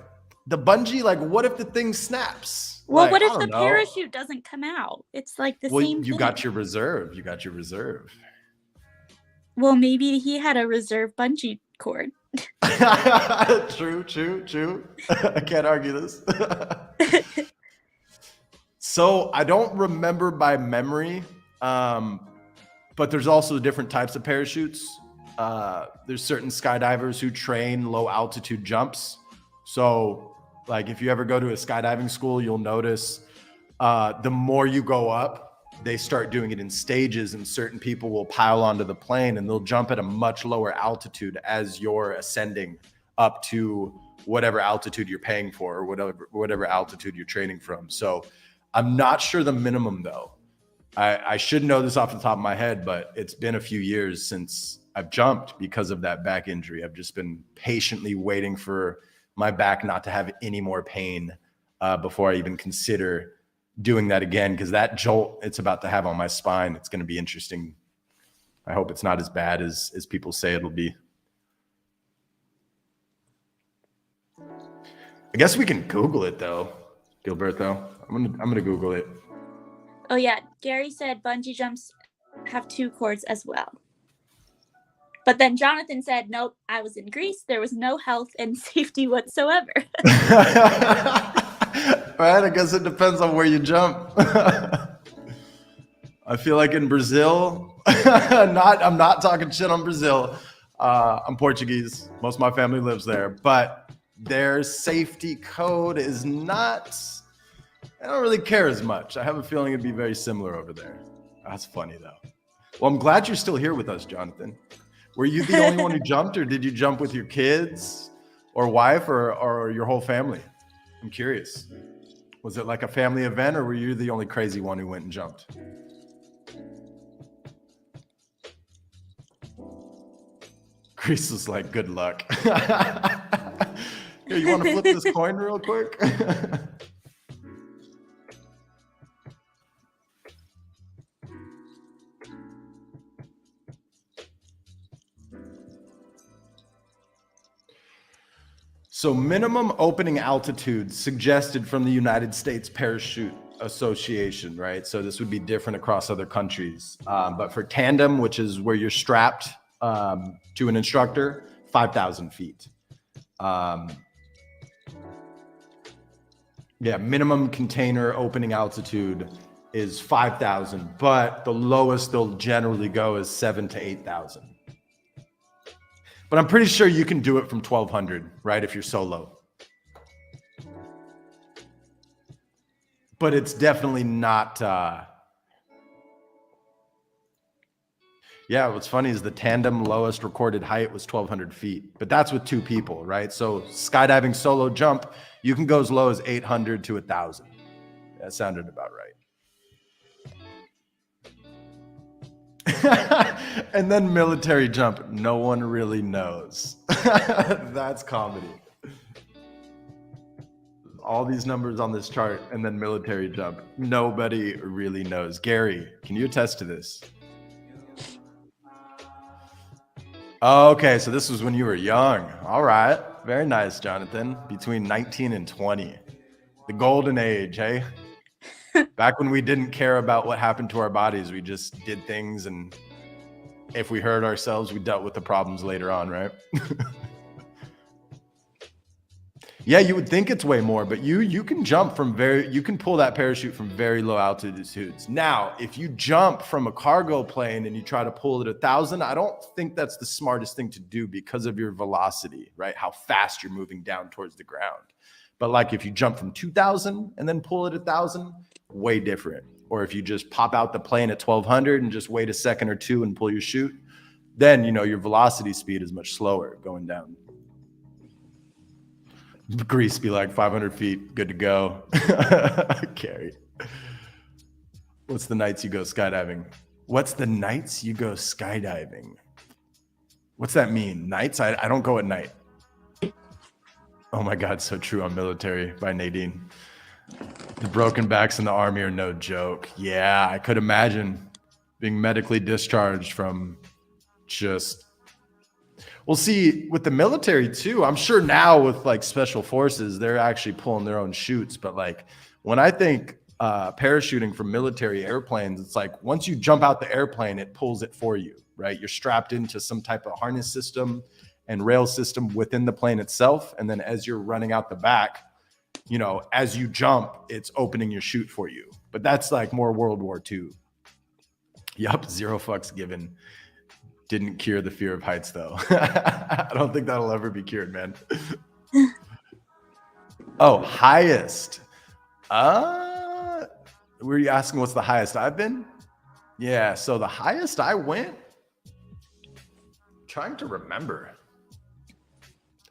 the bungee, like what if the thing snaps? Well, like, what if the parachute doesn't come out? It's like the same thing. You got your reserve. Well, maybe he had a reserve bungee cord. True. I can't argue this. So I don't remember by memory, but there's also different types of parachutes. There's certain skydivers who train low altitude jumps. So like if you ever go to a skydiving school, you'll notice the more you go up, they start doing it in stages, and certain people will pile onto the plane and they'll jump at a much lower altitude as you're ascending up to whatever altitude you're paying for or whatever altitude you're training from. So I'm not sure the minimum though. I should know this off the top of my head, but it's been a few years since I've jumped because of that back injury. I've just been patiently waiting for my back not to have any more pain before I even consider doing that again, because that jolt it's about to have on my spine, it's going to be interesting. I hope it's not as bad as people say it'll be. I guess we can Google it though, Gilberto. I'm gonna Google it. Oh yeah, Gary said bungee jumps have 2 cords as well. But then Jonathan said, nope, I was in Greece. There was no health and safety whatsoever. Right, I guess it depends on where you jump. I feel like in Brazil, I'm not talking shit on Brazil. I'm Portuguese. Most of my family lives there, but their safety code is not, I don't really care as much. I have a feeling it'd be very similar over there. That's funny though. Well, I'm glad you're still here with us, Jonathan. Were you the only one who jumped, or did you jump with your kids? or wife or your whole family? I'm curious. Was it like a family event, or were you the only crazy one who went and jumped? Grease was like, good luck. Here, you want to flip this coin real quick? So minimum opening altitude suggested from the United States Parachute Association, right? So this would be different across other countries. But for tandem, which is where you're strapped to an instructor, 5,000 feet. Yeah, minimum container opening altitude is 5,000, but the lowest they'll generally go is 7,000 to 8,000. But I'm pretty sure you can do it from 1,200, right? If you're solo. But it's definitely not. Yeah, what's funny is the tandem lowest recorded height was 1,200 feet, but that's with two people, right? So skydiving solo jump, you can go as low as 800 to 1,000. That sounded about right. And then military jump, no one really knows. That's comedy. All these numbers on this chart, and then military jump, nobody really knows. Gary, can you attest to this? Oh, okay, so this was when you were young. All right, very nice, Jonathan. Between 19 and 20, the golden age, hey? Back when we didn't care about what happened to our bodies, we just did things, and if we hurt ourselves, we dealt with the problems later on, right? Yeah, you would think it's way more, but you can jump from you can pull that parachute from very low altitudes. Now, if you jump from a cargo plane and you try to pull it 1,000, I don't think that's the smartest thing to do because of your velocity, right? How fast you're moving down towards the ground. But like if you jump from 2,000 and then pull it 1,000, way different. Or if you just pop out the plane at 1,200 and just wait a second or two and pull your chute, then your velocity speed is much slower going down. Grease be like 500 feet, good to go. Carrie. What's the nights you go skydiving? What's the nights you go skydiving? What's that mean? Nights? I don't go at night. Oh my God, so true on Military by Nadine. The broken backs in the Army are no joke. Yeah, I could imagine being medically discharged from just... Well, see, with the military too, I'm sure now with like special forces, they're actually pulling their own chutes. But like when I think parachuting from military airplanes, it's like once you jump out the airplane, it pulls it for you, right? You're strapped into some type of harness system and rail system within the plane itself. And then as you're running out the back, as you jump, it's opening your chute for you. But that's like more World War II. Yup, 0 fucks given. Didn't cure the fear of heights, though. I don't think that'll ever be cured, man. Oh, highest. Were you asking what's the highest I've been? Yeah, so the highest I went, trying to remember.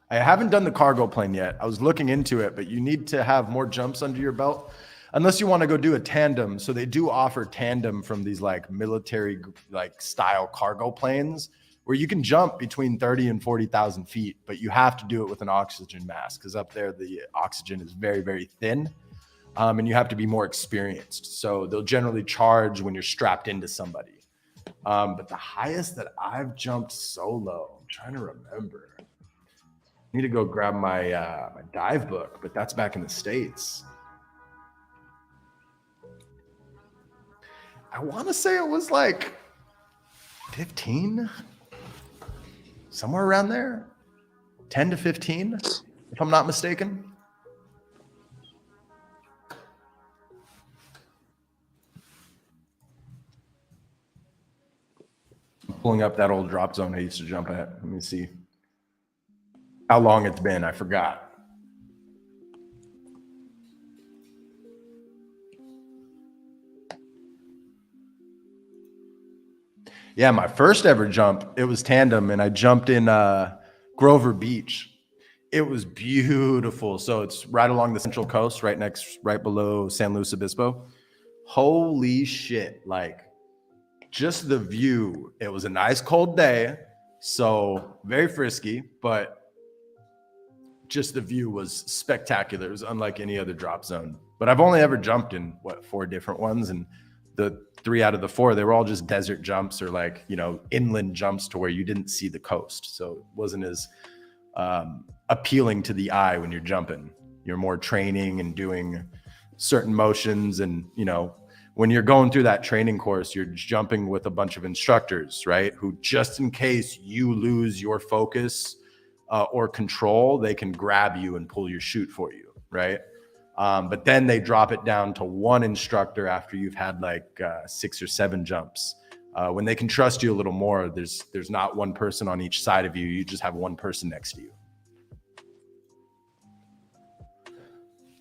I haven't done the cargo plane yet. I was looking into it, but you need to have more jumps under your belt. Unless you want to go do a tandem. So they do offer tandem from these like military like style cargo planes where you can jump between 30 and 40,000 feet, but you have to do it with an oxygen mask because up there the oxygen is very, very thin. And you have to be more experienced. So they'll generally charge when you're strapped into somebody. But the highest that I've jumped solo, I'm trying to remember. I need to go grab my my dive book, but that's back in the States. I want to say it was like 15, somewhere around there, 10 to 15, if I'm not mistaken. I'm pulling up that old drop zone I used to jump at. Let me see how long it's been. I forgot. Yeah, my first ever jump, it was tandem, and I jumped in Grover Beach. It was beautiful. So it's right along the Central Coast, right below San Luis Obispo. Holy shit. Like just the view. It was a nice cold day. So very frisky, but just the view was spectacular. It was unlike any other drop zone. But I've only ever jumped in 4 different ones, and the 3 out of the 4, they were all just desert jumps or like, you know, inland jumps to where you didn't see the coast. So it wasn't as appealing to the eye when you're jumping. You're more training and doing certain motions, and you know, when you're going through that training course, you're jumping with a bunch of instructors, right? Who, just in case you lose your focus or control, they can grab you and pull your chute for you, right? But then they drop it down to 1 instructor after you've had like 6 or 7 jumps. When they can trust you a little more, there's not 1 person on each side of you. You just have 1 person next to you.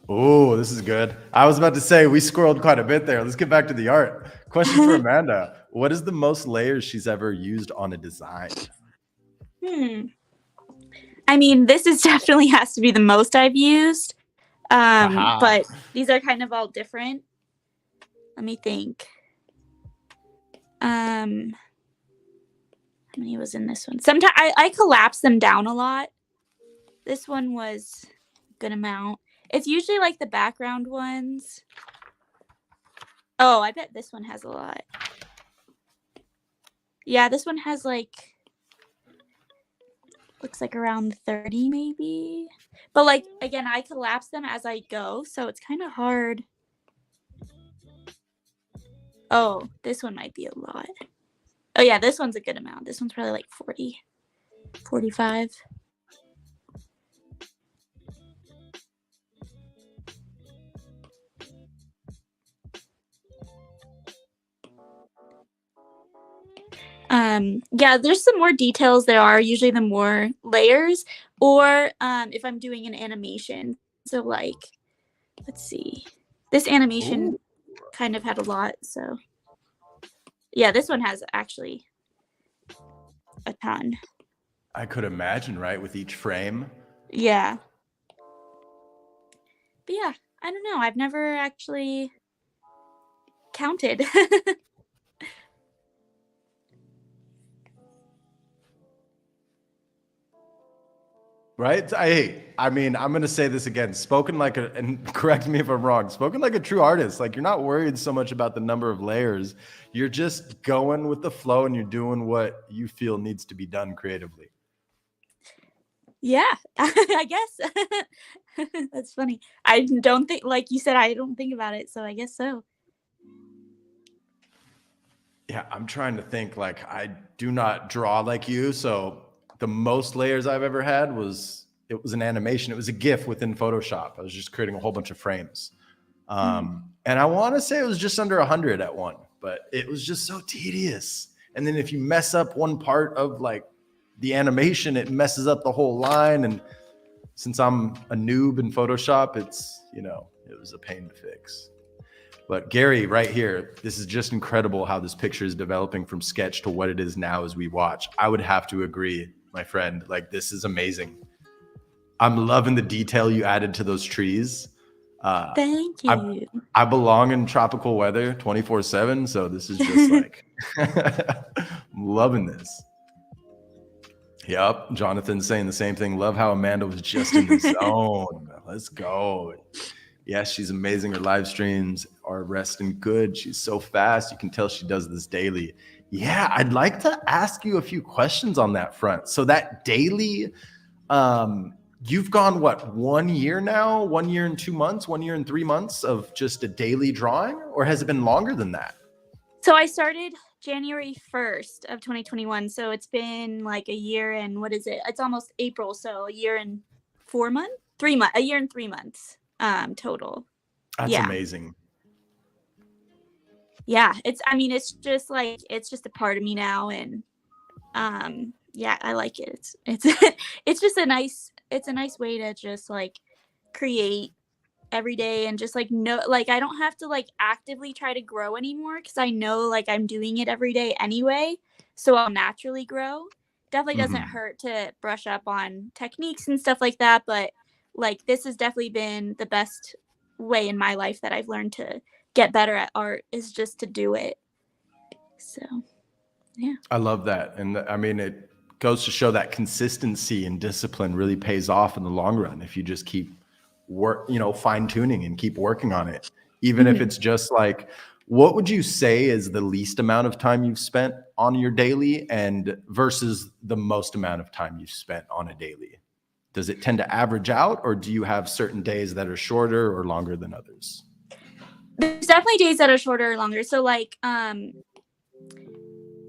Oh, this is good. I was about to say we squirreled quite a bit there. Let's get back to the art. Question for Amanda. What is the most layers she's ever used on a design? I mean, this is definitely has to be the most I've used. But these are kind of all different. Let me think. How many was in this one? Sometimes I collapse them down a lot. This one was a good amount. It's usually like the background ones. Oh, I bet this one has a lot. Yeah, this one has like, looks like around 30 maybe. But like, again, I collapse them as I go, so it's kind of hard. Oh, this one might be a lot. Oh yeah, this one's a good amount. This one's probably like 40, 45. Yeah, there's some more details. There are usually the more layers, or if I'm doing an animation. So like, let's see, this animation kind of had a lot. So yeah, this one has actually a ton. I could imagine, right, with each frame. Yeah. But yeah, I don't know. I've never actually counted. Right? I mean, I'm going to say this again, spoken like and correct me if I'm wrong, spoken like a true artist. Like, you're not worried so much about the number of layers. You're just going with the flow and you're doing what you feel needs to be done creatively. Yeah, I guess. That's funny. I don't think, like you said, I don't think about it. So I guess so. Yeah, I'm trying to think. Like, I do not draw like you. So the most layers I've ever had was an animation. It was a GIF within Photoshop. I was just creating a whole bunch of frames. And I want to say it was just under 100 at one, but it was just so tedious. And then if you mess up one part of like the animation, it messes up the whole line. And since I'm a noob in Photoshop, it's, you know, it was a pain to fix. But Gary, right here, this is just incredible how this picture is developing from sketch to what it is now as we watch. I would have to agree, my friend. Like, this is amazing. I'm loving the detail you added to those trees. Thank you. I belong in tropical weather 24/7, so this is just like, I'm loving this. Yep, Jonathan's saying the same thing. Love how Amanda was just in the zone. Let's go. Yes, she's amazing. Her live streams are resting good. She's so fast. You can tell she does this daily. Yeah, I'd like to ask you a few questions on that front. So that daily, you've gone, what, 1 year now? 1 year and 2 months, 1 year and 3 months of just a daily drawing? Or has it been longer than that? So I started January 1st of 2021. So it's been like a year and what is it? It's almost April. So a year and 4 months, 3 months, a year and 3 months total. That's amazing. Yeah, it's just like, it's just a part of me now. And yeah, I like it. It's it's just a nice way to just like create every day and just like know, like I don't have to like actively try to grow anymore because I know like I'm doing it every day anyway, so I'll naturally grow. definitely doesn't hurt to brush up on techniques and stuff like that. But like, this has definitely been the best way in my life that I've learned to get better at art, is just to do it. So, yeah. I love that. And I mean, it goes to show that consistency and discipline really pays off in the long run if you just keep fine tuning and keep working on it. Even if it's just like, what would you say is the least amount of time you've spent on your daily and versus the most amount of time you've spent on a daily? Does it tend to average out, or do you have certain days that are shorter or longer than others? There's definitely days that are shorter or longer. So like,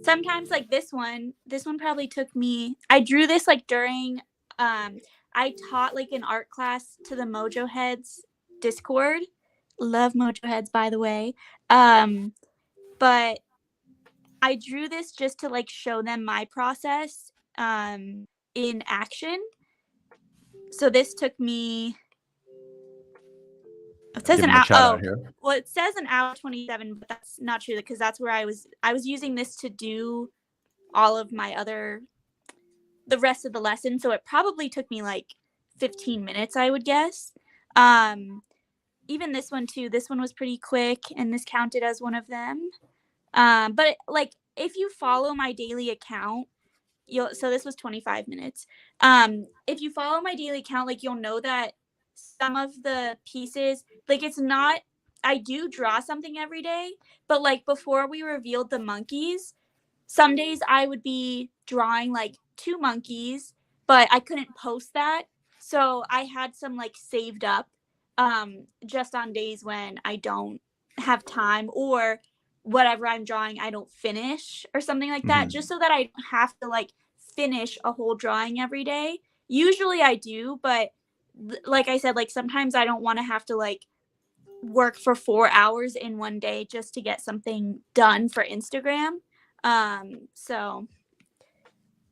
sometimes like this one probably took me, I drew this like during, I taught like an art class to the Mojo Heads Discord. Love Mojo Heads, by the way. But I drew this just to like show them my process in action. So this took me, it says an hour. Well, it says an hour 27, but that's not true, because that's where I was using this to do all of my the rest of the lesson. So it probably took me like 15 minutes, I would guess. Even this one too. This one was pretty quick, and this counted as one of them. But like, if you follow my daily account, so this was 25 minutes. If you follow my daily account, like, you'll know that some of the pieces, like, it's not, I do draw something every day, but like before we revealed the monkeys, some days I would be drawing like 2 monkeys, but I couldn't post that. So I had some like saved up just on days when I don't have time, or whatever I'm drawing I don't finish or something like that, just so that I don't have to like finish a whole drawing every day. Usually I do, but like I said, like sometimes I don't want to have to like work for 4 hours in one day just to get something done for Instagram. So,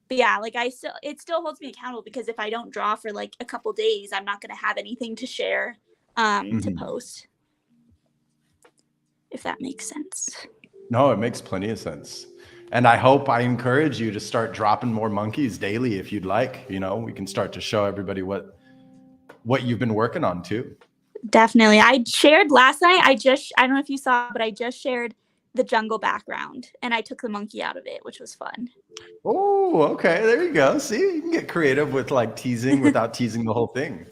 but yeah, like it still holds me accountable, because if I don't draw for like a couple days, I'm not going to have anything to share to post, if that makes sense. No, it makes plenty of sense. And I encourage you to start dropping more monkeys daily if you'd like. We can start to show everybody what you've been working on too. Definitely. I shared last night, I don't know if you saw, but I just shared the jungle background, and I took the monkey out of it, which was fun. Oh, okay. There you go. See, you can get creative with like teasing without teasing the whole thing.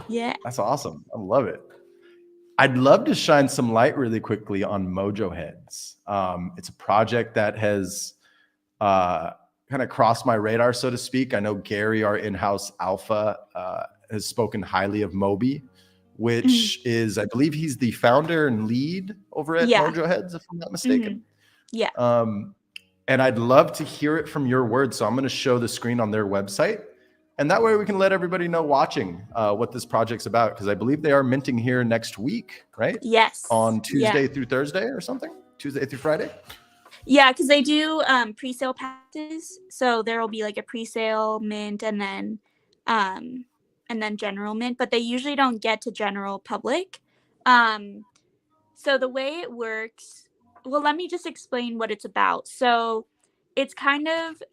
Yeah. That's awesome. I love it. I'd love to shine some light really quickly on Mojo Heads. It's a project that has kind of crossed my radar, so to speak. I know Gary, our in-house alpha, has spoken highly of Moby, which is, I believe he's the founder and lead over at Mojo Heads, if I'm not mistaken. Yeah. And I'd love to hear it from your words. So I'm going to show the screen on their website. And that way we can let everybody know watching what this project's about, because I believe they are minting here next week, right? Yes. On Tuesday through Thursday or something? Tuesday through Friday? Yeah, because they do pre-sale passes. So there will be like a pre-sale mint and then general mint, but they usually don't get to general public. So the way it works, well, let me just explain what it's about. So it's kind of,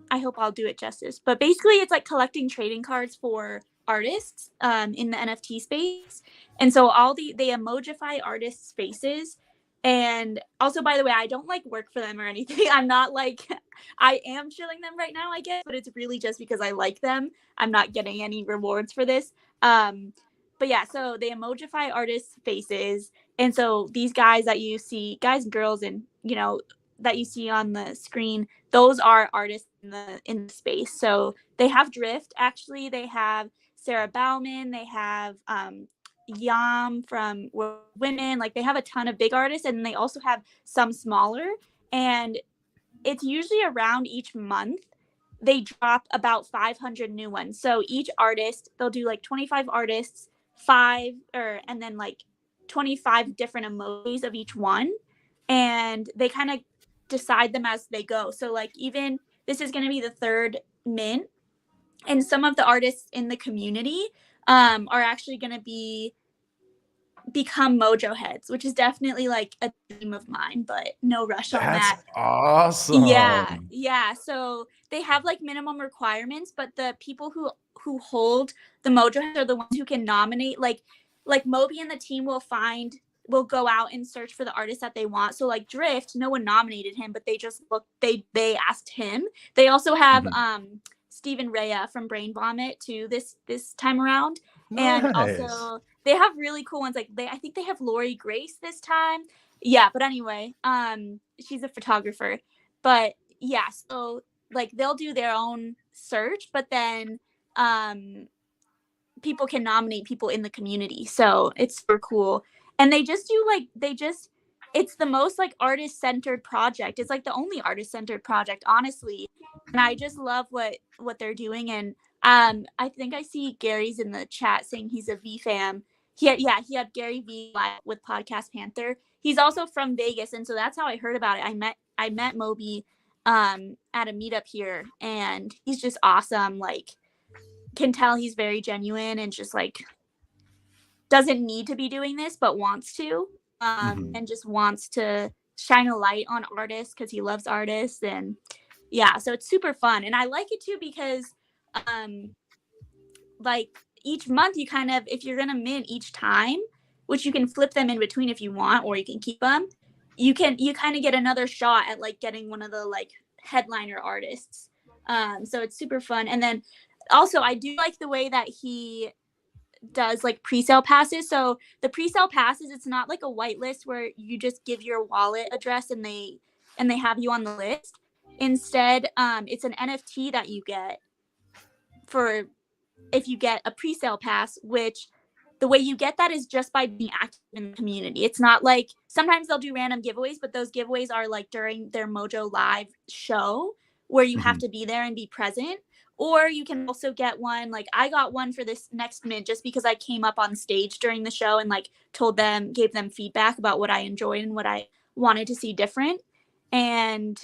I hope I'll do it justice, but basically it's like collecting trading cards for artists in the NFT space. And so they emojify artists' faces. And also, by the way, I don't like work for them or anything. I'm not like, I am shilling them right now, I guess, but it's really just because I like them. I'm not getting any rewards for this. But yeah, so they emojify artists' faces. And so these guys that you see, guys and girls, and that you see on the screen, those are artists in the space. So they have Drift, actually. They have Sarah Bauman. They have Yam from Women. Like, they have a ton of big artists, and they also have some smaller. And it's usually around each month they drop about 500 new ones. So each artist, they'll do like 25 artists, and then like 25 different emojis of each one. And they kind of decide them as they go. So like, even this is going to be the 3rd mint, and some of the artists in the community are actually going to be become Mojo heads, which is definitely like a dream of mine, but no rush on That's that. awesome. Yeah. So they have like minimum requirements, but the people who hold the Mojo heads are the ones who can nominate. Like Moby and the team will go out and search for the artists that they want. So like Drift, no one nominated him, but they just looked. They asked him. They also have Stephen Rea from Brain Vomit too this time around, and also they have really cool ones. Like I think they have Lori Grace this time. Yeah, but anyway, she's a photographer. But yeah, so like they'll do their own search, but then people can nominate people in the community. So it's super cool. And they just do it's the most like artist centered project. It's like the only artist centered project, honestly. And I just love what they're doing. And I think I see Gary's in the chat saying he's a V fam. He had Gary V live with Podcast Panther. He's also from Vegas, and so that's how I heard about it. I met Moby at a meetup here, and he's just awesome. Like, can tell he's very genuine and just like doesn't need to be doing this but wants to, and just wants to shine a light on artists because he loves artists. And yeah, so it's super fun, and I like it too because like each month you kind of, if you're gonna mint each time, which you can flip them in between if you want, or you can keep them, you kind of get another shot at like getting one of the like headliner artists. So it's super fun. And then also I do like the way that he does like pre-sale passes. So the pre-sale passes, it's not like a whitelist where you just give your wallet address and they have you on the list. Instead, it's an NFT that you get for if you get a pre-sale pass, which the way you get that is just by being active in the community. It's not like sometimes they'll do random giveaways, but those giveaways are like during their Mojo Live show where you have to be there and be present. Or you can also get one, like I got one for this next mint just because I came up on stage during the show and like gave them feedback about what I enjoyed and what I wanted to see different. And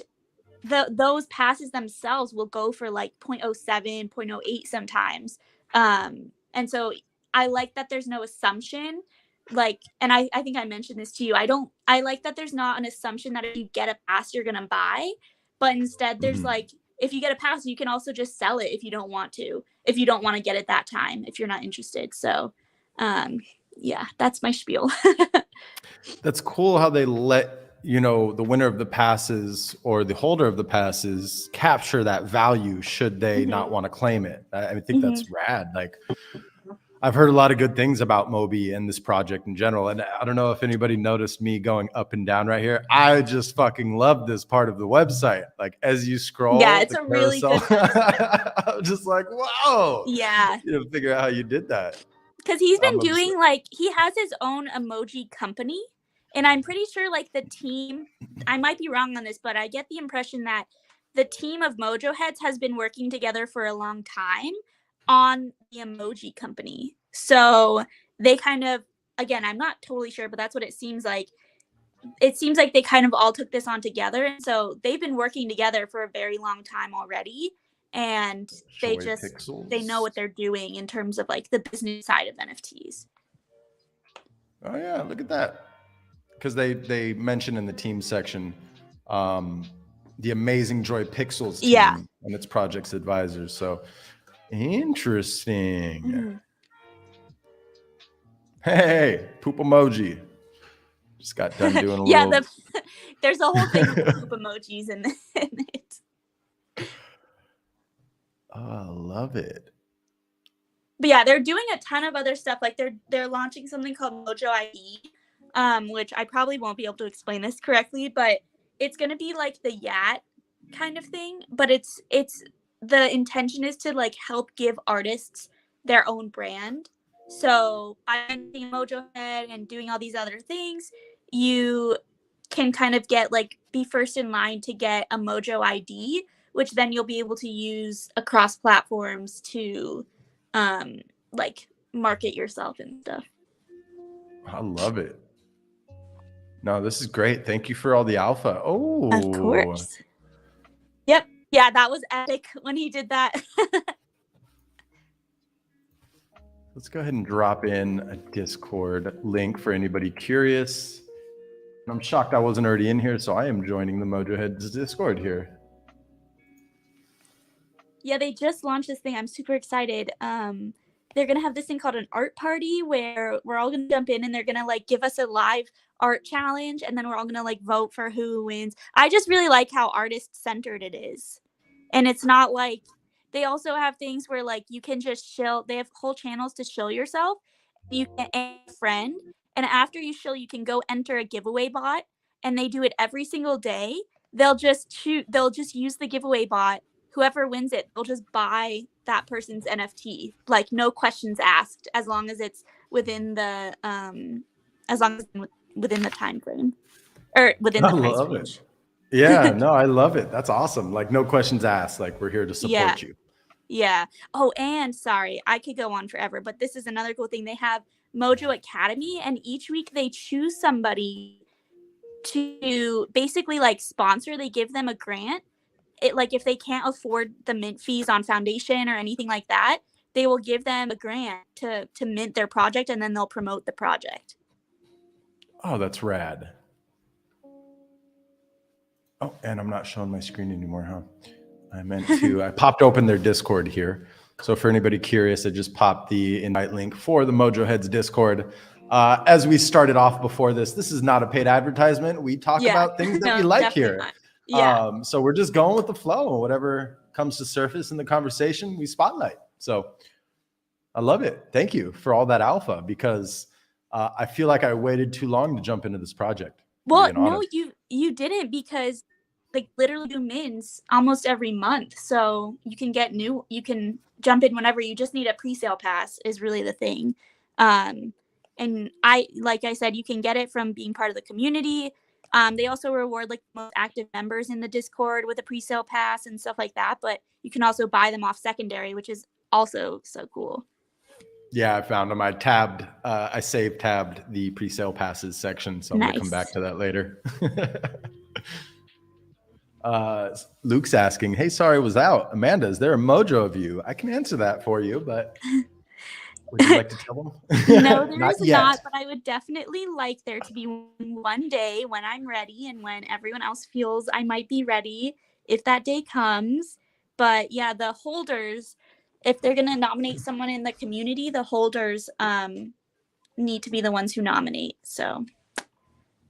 those passes themselves will go for like 0.07, 0.08 sometimes. And so I like that there's no assumption, like, and I think I mentioned this to you. I like that there's not an assumption that if you get a pass, you're going to buy, but instead there's like, if you get a pass, you can also just sell it if you don't want to get it that time, if you're not interested. So, yeah, that's my spiel. That's cool how they let, the winner of the passes or the holder of the passes capture that value should they not want to claim it. I think that's rad. Like, I've heard a lot of good things about Moby and this project in general. And I don't know if anybody noticed me going up and down right here. I just fucking love this part of the website. Like as you scroll, yeah, it's a really good I'm just like, whoa. Yeah. Figure out how you did that. Because he's been doing like, he has his own emoji company. And I'm pretty sure like the team, I might be wrong on this, but I get the impression that the team of Mojo heads has been working together for a long time on the emoji company. So they kind of, again, I'm not totally sure, but that's what it seems like. It seems like they kind of all took this on together. And so they've been working together for a very long time already. And they know what they're doing in terms of like the business side of NFTs. Oh yeah, look at that. Because they mentioned in the team section the Amazing Joy Pixels team and its project's advisors. So interesting. Hey, poop emoji. Just got done doing a little. There's a whole thing of poop emojis in it. Oh, I love it. But yeah, they're doing a ton of other stuff. Like they're launching something called Mojo ID, which I probably won't be able to explain this correctly, but it's gonna be like the Yat kind of thing. But it's the intention is to like help give artists their own brand. So by being Mojo Head and doing all these other things, you can kind of get like be first in line to get a Mojo ID, which then you'll be able to use across platforms to like market yourself and stuff. I love it. No, this is great. Thank you for all the alpha. Oh, of course. Yep. Yeah, that was epic when he did that. Let's go ahead and drop in a Discord link for anybody curious. I'm shocked I wasn't already in here, so I am joining the Mojo Heads Discord here. Yeah, they just launched this thing. I'm super excited. They're gonna have this thing called an art party where we're all gonna jump in and they're gonna like give us a live art challenge, and then we're all gonna like vote for who wins. I just really like how artist centered it is, and it's not like they also have things where like you can just shill. They have whole channels to shill yourself. You can add a friend, and after you shill, you can go enter a giveaway bot, and they do it every single day. They'll just use the giveaway bot. Whoever wins it, they'll just buy that person's NFT, like no questions asked, as long as it's within the within the time frame or within the price range. Yeah, no, I love it. That's awesome. Like no questions asked. Like we're here to support you. Yeah. Oh, and sorry, I could go on forever, but this is another cool thing. They have Mojo Academy, and each week they choose somebody to basically like sponsor. They give them a grant. It like if they can't afford the mint fees on foundation or anything like that, they will give them a grant to mint their project, and then they'll promote the project. Oh, that's rad. Oh, and I'm not showing my screen anymore, huh? I popped open their Discord here. So for anybody curious, I just popped the invite link for the Mojo Heads Discord. As we started off before this is not a paid advertisement. We talk about things that we like here. Not. Yeah. So we're just going with the flow. Whatever comes to surface in the conversation, we spotlight. So I love it. Thank you for all that alpha, because I feel like I waited too long to jump into this project. Well, no, you didn't, because like literally do mins almost every month. So you can jump in whenever. You just need a pre-sale pass is really the thing. And like I said, you can get it from being part of the community. They also reward like most active members in the Discord with a pre-sale pass and stuff like that, but you can also buy them off secondary, which is also so cool. Yeah, I found them. I save tabbed the pre-sale passes section, so I'm gonna come back to that later. Luke's asking, hey, sorry I was out. Amanda, is there a Mojo of you? I can answer that for you, but would you like to tell them? No, there is not, but I would definitely like there to be one day when I'm ready and when everyone else feels I might be ready, if that day comes. But yeah, the holders, if they're going to nominate someone in the community, the holders need to be the ones who nominate. So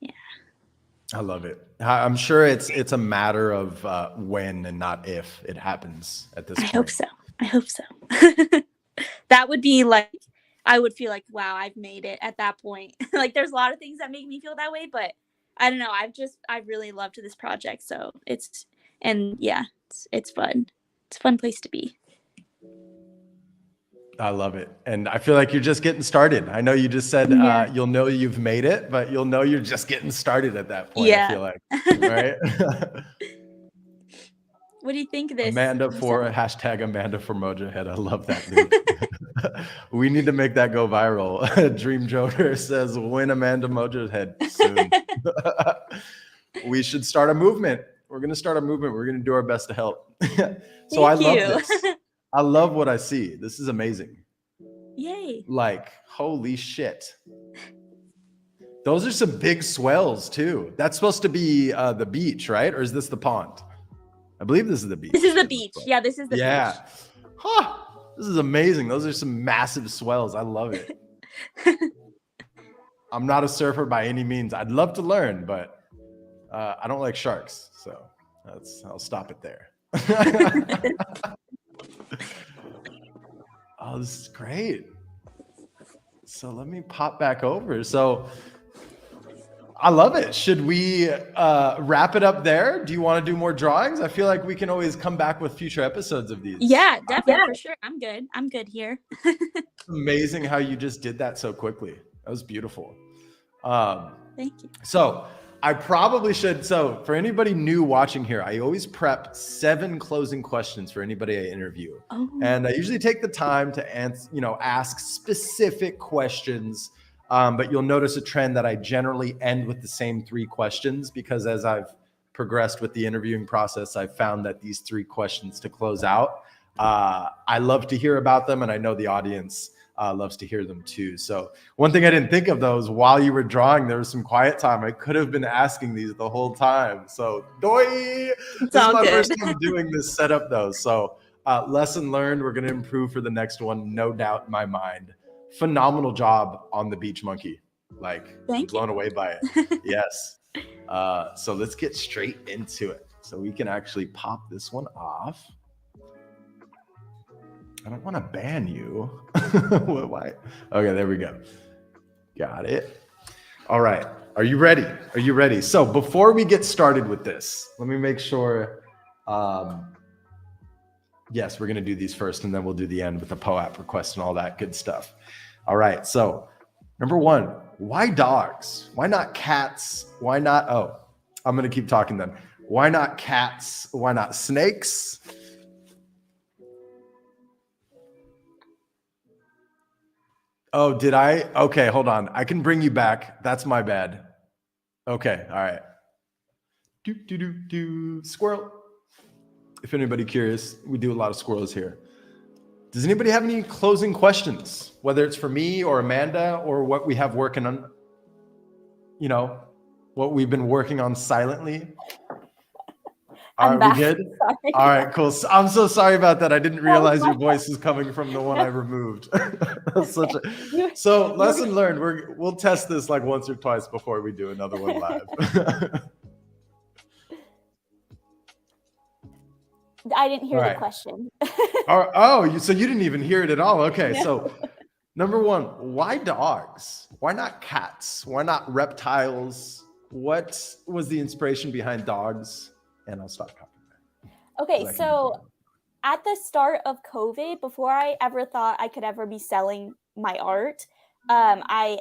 yeah. I love it. I'm sure it's a matter of when and not if it happens at this point. I hope so. That would be like, I would feel like, wow, I've made it at that point. Like there's a lot of things that make me feel that way, but I don't know. I've really loved this project. So it's fun. It's a fun place to be. I love it. And I feel like you're just getting started. I know you just said you'll know you've made it, but you'll know you're just getting started at that point. Yeah. I feel like, right? What do you think of this? Amanda for Mojo Head. I love that, Luke. We need to make that go viral. Dream Joker says, win Amanda Mojo Head soon. We should start a movement. We're going to start a movement. We're going to do our best to help. So I love this. I love what I see. This is amazing. Yay. Like, holy shit. Those are some big swells too. That's supposed to be the beach, right? Or is this the pond? I believe this is the beach. This is the beach. Yeah, this is the beach. Huh. This is amazing. Those are some massive swells. I love it. I'm not a surfer by any means. I'd love to learn, but I don't like sharks. So I'll stop it there. Oh, this is great. So let me pop back over. So I love it. Should we wrap it up there? Do you want to do more drawings? I feel like we can always come back with future episodes of these. Yeah, definitely. For sure. I'm good here. Amazing how you just did that so quickly. That was beautiful. Thank you. So I probably should. So for anybody new watching here, I always prep 7 closing questions for anybody I interview. Oh. And I usually take the time to ask specific questions. But you'll notice a trend that I generally end with the same 3 questions, because as I've progressed with the interviewing process, I've found that these 3 questions to close out, I love to hear about them. And I know the audience loves to hear them too. So one thing I didn't think of though is while you were drawing, there was some quiet time. I could have been asking these the whole time. So this is all my good. first time doing this setup though. So lesson learned. We're going to improve for the next one. No doubt in my mind. Phenomenal job on the beach monkey. Like, I'm blown away by it. Yes. So let's get straight into it. So we can actually pop this one off. I don't want to ban you. Why? Okay, there we go. Got it. All right. Are you ready? Are you ready? So before we get started with this, let me make sure. Yes, we're going to do these first, and then we'll do the end with the POAP request and all that good stuff. All right. So number one, why dogs? Why not cats? Why not? Oh, I'm going to keep talking then. Why not cats? Why not snakes? Oh, did I? Okay, hold on. I can bring you back. That's my bad. Okay, all right. Squirrel. If anybody curious, we do a lot of squirrels here. Does anybody have any closing questions? Whether it's for me or Amanda or what we have working on, you know, what we've been working on silently. Are we good? Sorry. All right, cool. So, I'm so sorry about that. I didn't realize your voice is coming from the one I removed. So lesson learned. We'll test this like once or twice before we do another one live. I didn't hear the question. So you didn't even hear it at all. Okay, no. So number one, why dogs? Why not cats? Why not reptiles? What was the inspiration behind dogs? And I'll stop talking there. Okay, so at the start of COVID, before I ever thought I could ever be selling my art, I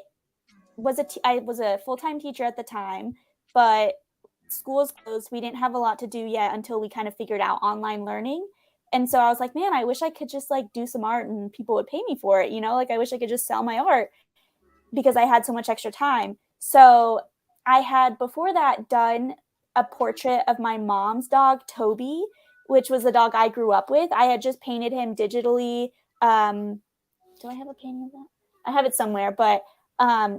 was a full-time teacher at the time, but schools closed. We didn't have a lot to do yet until we kind of figured out online learning. And so I was like, man, I wish I could just like do some art and people would pay me for it. You know, like I wish I could just sell my art because I had so much extra time. So I had before that done a portrait of my mom's dog, Toby, which was the dog I grew up with. I had just painted him digitally. Do I have a painting of that? I have it somewhere, but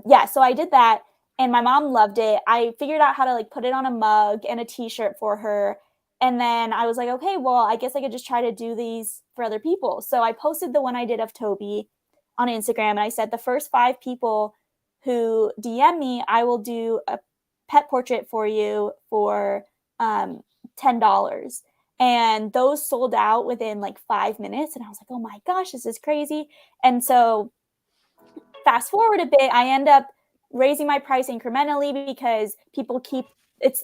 yeah, so I did that and my mom loved it. I figured out how to like put it on a mug and a t-shirt for her. And then I was like, okay, well, I guess I could just try to do these for other people. So I posted the one I did of Toby on Instagram and I said the first 5 people who DM me, I will do a pet portrait for you for $10. And those sold out within like 5 minutes. And I was like, oh my gosh, this is crazy. And so fast forward a bit, I end up raising my price incrementally because people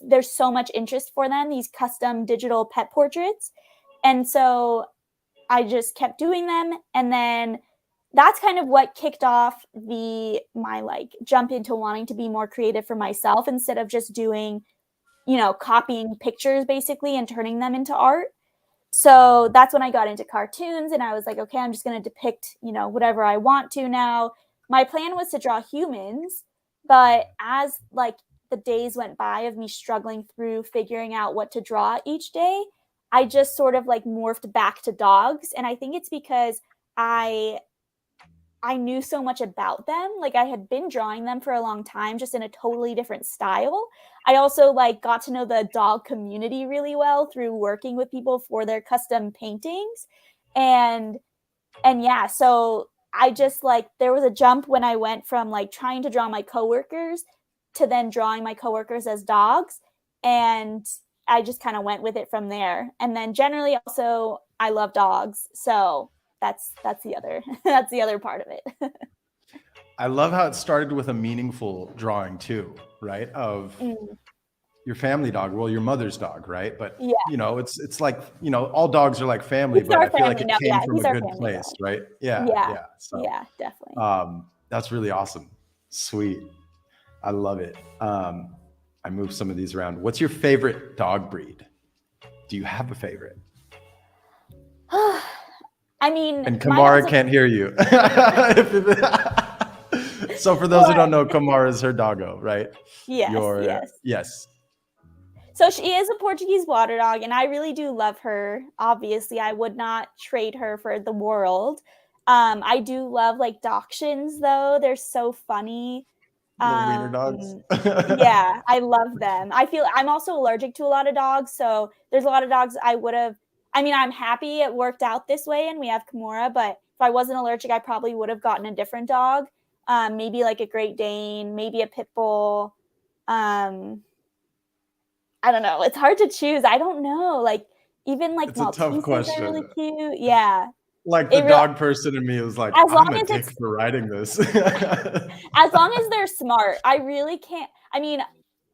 there's so much interest for them, these custom digital pet portraits. And so I just kept doing them. And then that's kind of what kicked off my like jump into wanting to be more creative for myself instead of just doing, you know, copying pictures basically and turning them into art. So that's when I got into cartoons and I was like, okay, I'm just going to depict, you know, whatever I want to now. My plan was to draw humans, but as like the days went by of me struggling through figuring out what to draw each day, I just sort of like morphed back to dogs. And I think it's because I knew so much about them. Like I had been drawing them for a long time, just in a totally different style. I also like got to know the dog community really well through working with people for their custom paintings. And yeah, so I just like, there was a jump when I went from like trying to draw my coworkers to then drawing my coworkers as dogs. And I just kind of went with it from there. And then generally also I love dogs. So that's the other part of it. I love how it started with a meaningful drawing too, right? Of your family dog, well, your mother's dog, right? But yeah, you know, it's like, you know, all dogs are like family, but I feel like it came from a good place, dog. Right? Yeah. So, yeah, definitely. That's really awesome. Sweet. I love it. I moved some of these around. What's your favorite dog breed? Do you have a favorite? I mean, and Kamara can't hear you. So for those who don't know, Kamara is her doggo, right? Yes. Yes. So she is a Portuguese water dog, and I really do love her. Obviously, I would not trade her for the world. I do love like dachshunds though. They're so funny. Little wiener dogs. Yeah, I love them. I feel I'm also allergic to a lot of dogs, so there's a lot of dogs I'm happy it worked out this way and we have Kimura, but if I wasn't allergic, I probably would have gotten a different dog. Maybe like a Great Dane, maybe a pit bull. I don't know. It's hard to choose. I don't know. Like even like It's a tough Malteses question. are really cute. Yeah. Like the dog person in me was like, As long I'm a as dick it's- for writing this. As long as they're smart. I really can't. I mean,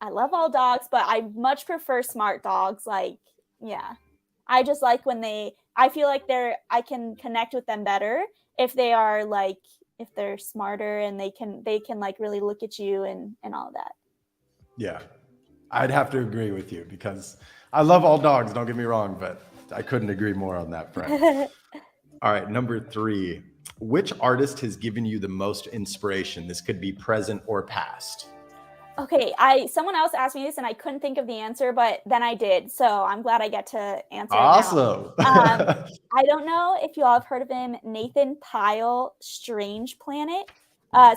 I love all dogs, but I much prefer smart dogs. Like, yeah. I just like when I feel like I can connect with them better if they are like, if they're smarter and they can like really look at you and all that. Yeah, I'd have to agree with you because I love all dogs, don't get me wrong, but I couldn't agree more on that front. All right, number 3. Which artist has given you the most inspiration? This could be present or past. Okay, someone else asked me this and I couldn't think of the answer, but then I did. So I'm glad I get to answer Awesome. it now. I don't know if you all have heard of him, Nathan Pyle, Strange Planet.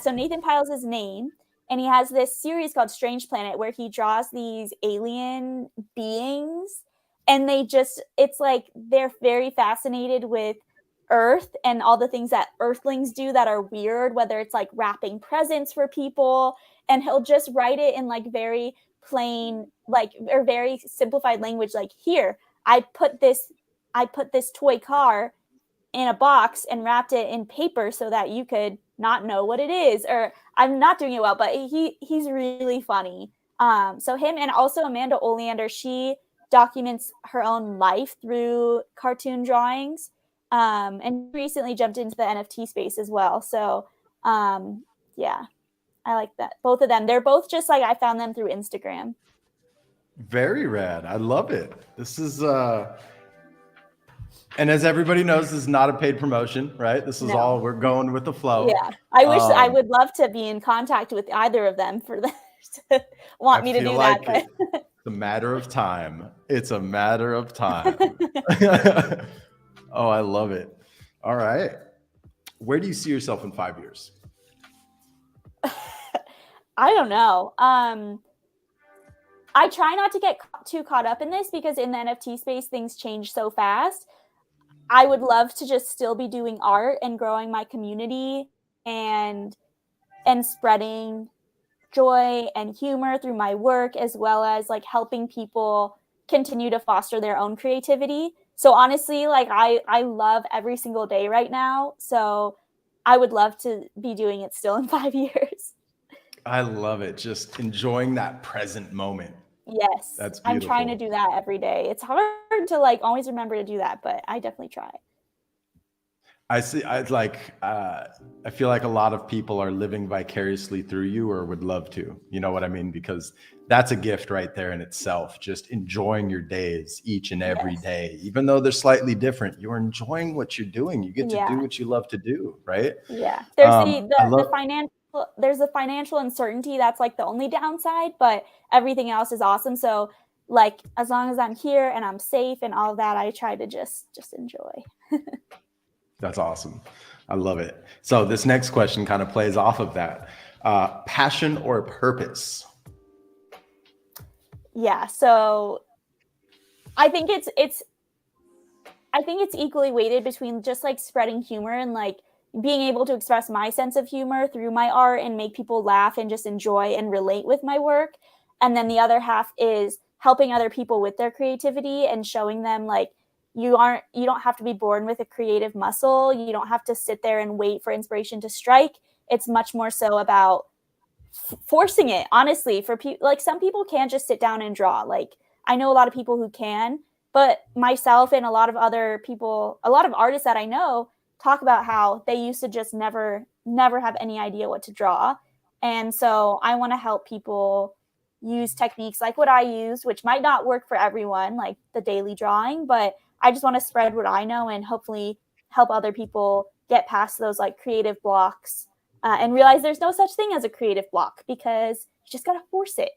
So Nathan Pyle's his name, and he has this series called Strange Planet where he draws these alien beings, and it's like they're very fascinated with Earth and all the things that Earthlings do that are weird, whether it's like wrapping presents for people, and he'll just write it in like very plain, like, or very simplified language, like, here, I put this toy car in a box and wrapped it in paper so that you could not know what it is. Or I'm not doing it well, but he's really funny. So him, and also Amanda Oleander, she documents her own life through cartoon drawings. And recently jumped into the NFT space as well. So yeah, I like that. Both of them. They're both just like, I found them through Instagram. Very rad. I love it. This is and as everybody knows, this is not a paid promotion, right? This is all, we're going with the flow. Yeah. I wish I would love to be in contact with either of them for them to want me to do like that. It's a matter of time. It's a matter of time. Oh, I love it. All right. Where do you see yourself in 5 years? I don't know. I try not to get too caught up in this because in the NFT space, things change so fast. I would love to just still be doing art and growing my community and spreading joy and humor through my work, as well as like helping people continue to foster their own creativity. So honestly, like I love every single day right now. So I would love to be doing it still in 5 years. I love it. Just enjoying that present moment. Yes. That's beautiful. I'm trying to do that every day. It's hard to like always remember to do that, but I definitely try. I feel like a lot of people are living vicariously through you or would love to, you know what I mean? Because that's a gift right there in itself. Just enjoying your days each and every day, even though they're slightly different, you're enjoying what you're doing. You get to do what you love to do. Right. Yeah. There's the financial uncertainty. That's like the only downside, but everything else is awesome. So like, as long as I'm here and I'm safe and all that, I try to just enjoy. That's awesome. I love it. So this next question kind of plays off of that. Passion or purpose? Yeah. So I think it's equally weighted between just like spreading humor and like being able to express my sense of humor through my art and make people laugh and just enjoy and relate with my work. And then the other half is helping other people with their creativity and showing them like, you don't have to be born with a creative muscle. You don't have to sit there and wait for inspiration to strike. It's much more so about forcing it, honestly. For people, like, some people can't just sit down and draw. Like, I know a lot of people who can, but myself and a lot of other people, a lot of artists that I know talk about how they used to just never have any idea what to draw. And so I want to help people use techniques like what I use, which might not work for everyone, like the daily drawing, but I just want to spread what I know and hopefully help other people get past those like creative blocks and realize there's no such thing as a creative block because you just got to force it.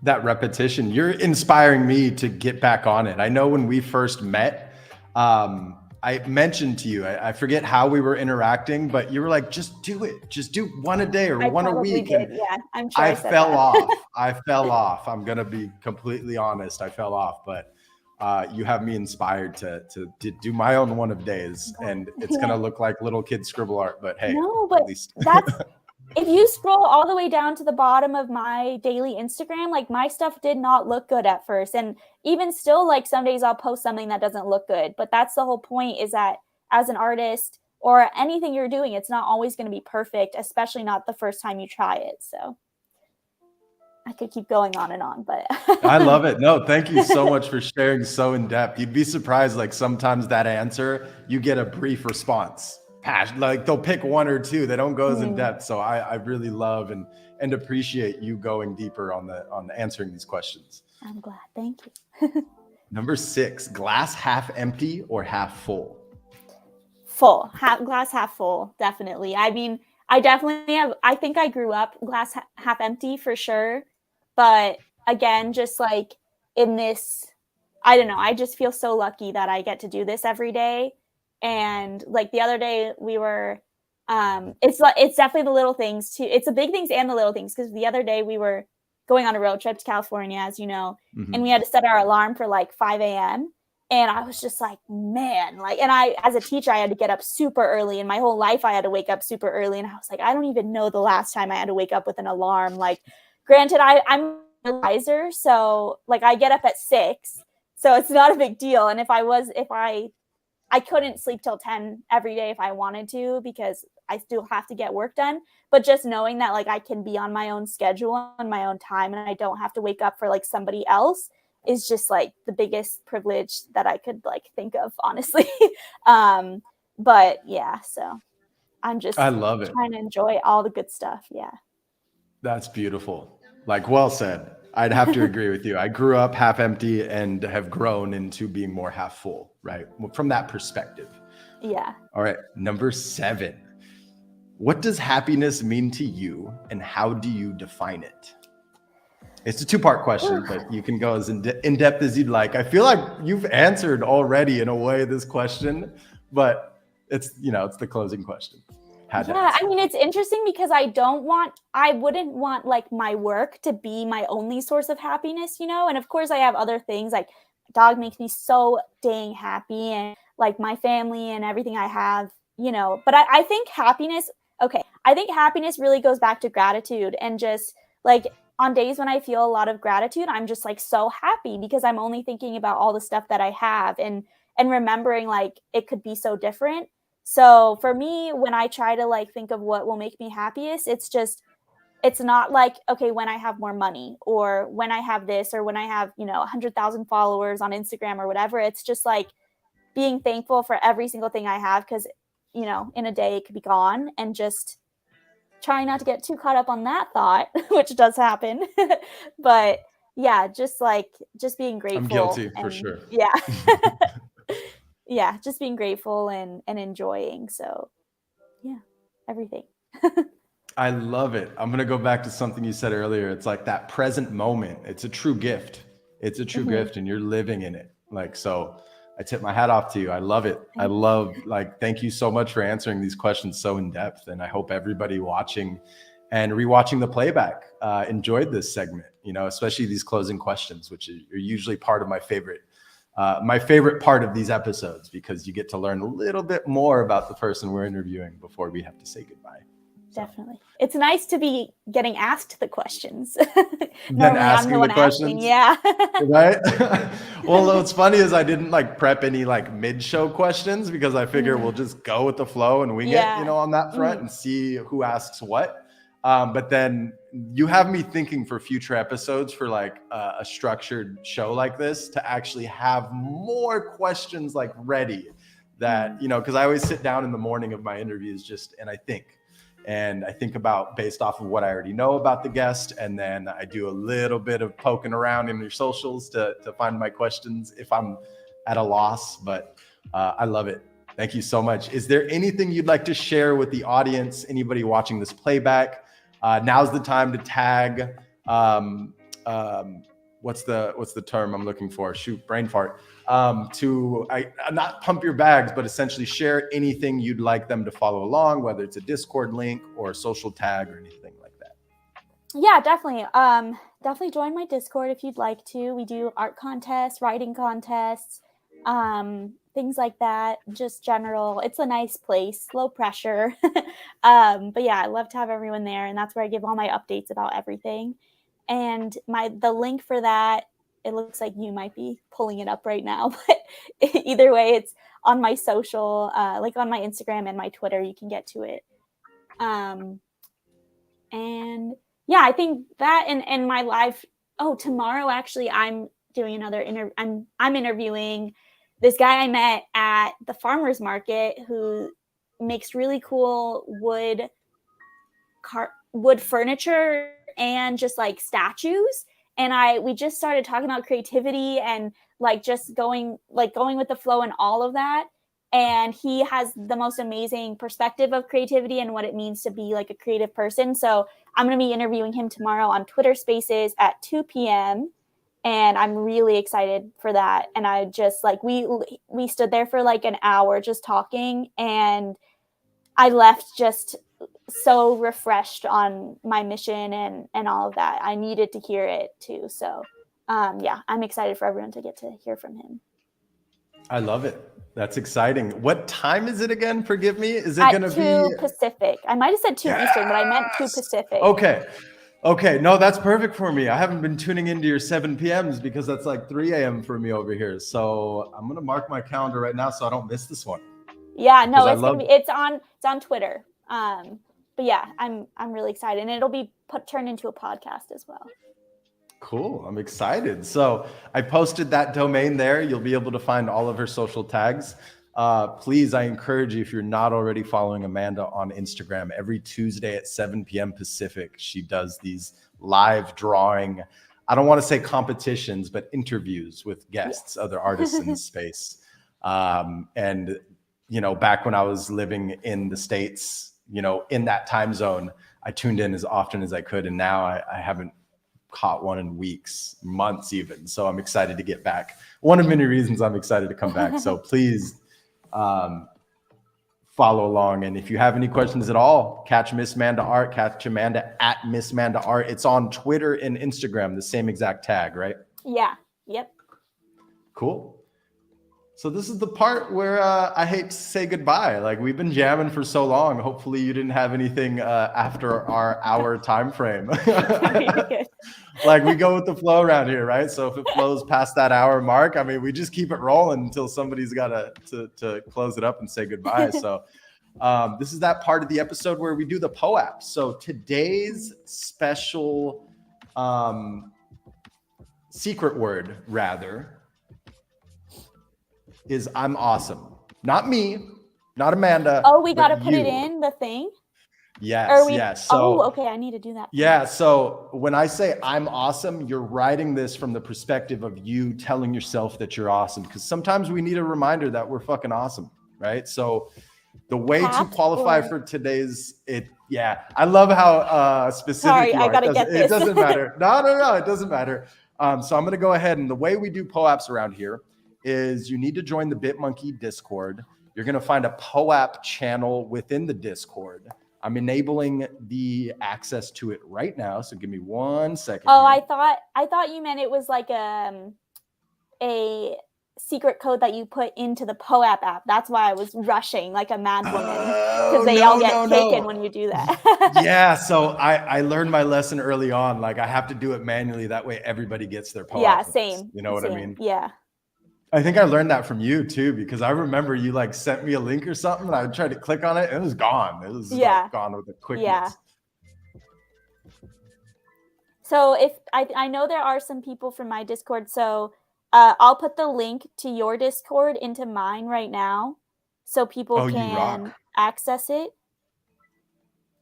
That repetition, you're inspiring me to get back on it. I know when we first met, I I mentioned to you, I forget how we were interacting, but you were like, just do it. Just do one a day or one a week. Did. And Yeah, I'm sure I I said fell that. off. I fell off. I'm going to be completely honest. I fell off, but you have me inspired to do my own one of days, and it's going to look like little kid scribble art, but hey, no, but at least that's, if you scroll all the way down to the bottom of my daily Instagram, like my stuff did not look good at first. And even still, like some days I'll post something that doesn't look good, but that's the whole point, is that as an artist or anything you're doing, it's not always going to be perfect, especially not the first time you try it. So I could keep going on and on, but I love it. No, thank you so much for sharing so in depth. You'd be surprised, like sometimes that answer, you get a brief response. Like they'll pick one or two. They don't go as in depth. So I really love and appreciate you going deeper on answering these questions. I'm glad. Thank you. Number 6, glass half empty or half full? Full. Glass half full, definitely. I mean, I definitely have, I think I grew up glass half empty for sure. But again, just like in this, I don't know, I just feel so lucky that I get to do this every day. And like the other day we were, it's definitely the little things too. It's the big things and the little things. Because the other day we were going on a road trip to California, as you know, and we had to set our alarm for like 5 a.m. And I was just like, man, like, and I, as a teacher, I had to get up super early, and my whole life I had to wake up super early. And I was like, I don't even know the last time I had to wake up with an alarm. Like, granted, I'm a riser, so like I get up at 6, so it's not a big deal. And if I couldn't sleep till 10 every day if I wanted to, because I still have to get work done. But just knowing that like I can be on my own schedule on my own time, and I don't have to wake up for like somebody else, is just like the biggest privilege that I could like think of, honestly. But yeah, so I love it. Trying to enjoy all the good stuff. Yeah. That's beautiful. Like, well said. I'd have to agree with you. I grew up half empty and have grown into being more half full, right? From that perspective. Yeah. All right. Number 7. What does happiness mean to you, and how do you define it? It's a 2-part question, but you can go as in depth as you'd like. I feel like you've answered already in a way this question, but it's the closing question. Yeah, I mean, it's interesting because I wouldn't want like my work to be my only source of happiness, and of course I have other things, like dog makes me so dang happy, and like my family and everything I have, but I think happiness really goes back to gratitude, and just like on days when I feel a lot of gratitude, I'm just like so happy because I'm only thinking about all the stuff that I have, and remembering like it could be so different. So for me, when I try to like think of what will make me happiest, it's not like, okay, when I have more money, or when I have this, or when I have, 100,000 followers on Instagram or whatever. It's just like being thankful for every single thing I have, because, in a day it could be gone, and just trying not to get too caught up on that thought, which does happen. But yeah, just being grateful. I'm guilty for sure. Yeah. Yeah, just being grateful and enjoying. So yeah, everything. I love it. I'm going to go back to something you said earlier. It's like that present moment. It's a true gift. It's a true gift, and you're living in it. Like, so I tip my hat off to you. I love it. Thank you so much for answering these questions so in depth. And I hope everybody watching and rewatching the playback enjoyed this segment, especially these closing questions, which are usually part of my favorite part of these episodes, because you get to learn a little bit more about the person we're interviewing before we have to say goodbye. Definitely. It's nice to be getting asked the questions. Then asking the questions. Yeah. Right? Well, what's funny is I didn't like prep any like mid-show questions, because I figure we'll just go with the flow and wing it, on that front and see who asks what. But then you have me thinking for future episodes, for like a structured show like this, to actually have more questions like ready, that, because I always sit down in the morning of my interviews and I think about based off of what I already know about the guest. And then I do a little bit of poking around in your socials to find my questions if I'm at a loss, but I love it. Thank you so much. Is there anything you'd like to share with the audience? Anybody watching this playback? Now's the time to tag, what what's the term I'm looking for? Shoot, brain fart. To not pump your bags, but essentially share anything you'd like them to follow along, whether it's a Discord link or a social tag or anything like that. Yeah, definitely. Definitely join my Discord if you'd like to. We do art contests, writing contests, things like that. Just general. It's a nice place, low pressure. But yeah, I love to have everyone there, and that's where I give all my updates about everything. And the link for that, it looks like you might be pulling it up right now, but either way, it's on my social, like on my Instagram and my Twitter. You can get to it. And yeah, I think that and my live. Oh, tomorrow actually, I'm doing another interview. I'm interviewing this guy I met at the farmers market who makes really cool wood furniture and just like statues. And we just started talking about creativity and like just going with the flow and all of that. And he has the most amazing perspective of creativity and what it means to be like a creative person. So I'm going to be interviewing him tomorrow on Twitter Spaces at 2 p.m. And I'm really excited for that. And I just like, we stood there for like an hour just talking, and I left just so refreshed on my mission and all of that. I needed to hear it too. So yeah, I'm excited for everyone to get to hear from him. I love it. That's exciting. What time is it again? Forgive me. Is it At going to 2 be Pacific? I might have said 2 Eastern, but I meant 2 Pacific. Okay. No, that's perfect for me. I haven't been tuning into your 7 p.m.s because that's like 3 a.m. for me over here. So I'm going to mark my calendar right now so I don't miss this one. Yeah, no, it's on Twitter. But yeah, I'm really excited, and it'll be turned into a podcast as well. Cool. I'm excited. So I posted that domain there. You'll be able to find all of her social tags. Please, I encourage you, if you're not already following Amanda on Instagram, every Tuesday at 7 p.m. Pacific, she does these live drawing, I don't want to say competitions, but interviews with guests, other artists in the space. And, you know, back when I was living in the States, you know, in that time zone, I tuned in as often as I could. And now I haven't caught one in weeks, months even. So I'm excited to get back. One of many reasons I'm excited to come back. So please follow along. And if you have any questions at all, catch Miss Amanda Art, catch Amanda at Miss Amanda Art. It's on Twitter and Instagram, the same exact tag, right? Yeah. Yep. Cool. So this is the part where I hate to say goodbye. Like, we've been jamming for so long. Hopefully you didn't have anything after our hour time frame. Like, we go with the flow around here, right? So if it flows past that hour mark, I mean, we just keep it rolling until somebody's got to close it up and say goodbye. So this is that part of the episode where we do the POAP. So today's special secret word, rather, is I'm awesome. Not me, not Amanda. Oh, we got to put it in the thing? Yes, yes. So, okay, I need to do that. Yeah, so when I say I'm awesome, you're writing this from the perspective of you telling yourself that you're awesome, because sometimes we need a reminder that we're fucking awesome, right? So the way to qualify for today's, I love how specific you are. I gotta get this. It doesn't matter. No, it doesn't matter. So I'm going to go ahead, and the way we do POAPs around here is you need to join the BitMonkey Discord. You're going to find a POAP channel within the Discord. I'm enabling the access to it right now, so give me 1 second. Oh, here. I thought you meant it was like a secret code that you put into the POAP app. That's why I was rushing like a mad woman, because they all get taken when you do that. Yeah, so I learned my lesson early on. Like, I have to do it manually. That way everybody gets their POAP. Yeah, same. You know what I mean? Yeah. I think I learned that from you too, because I remember you like sent me a link or something and I tried to click on it and it was gone. It was like gone with a quickness. Yeah. So if I know there are some people from my Discord, so I'll put the link to your Discord into mine right now so people can access it.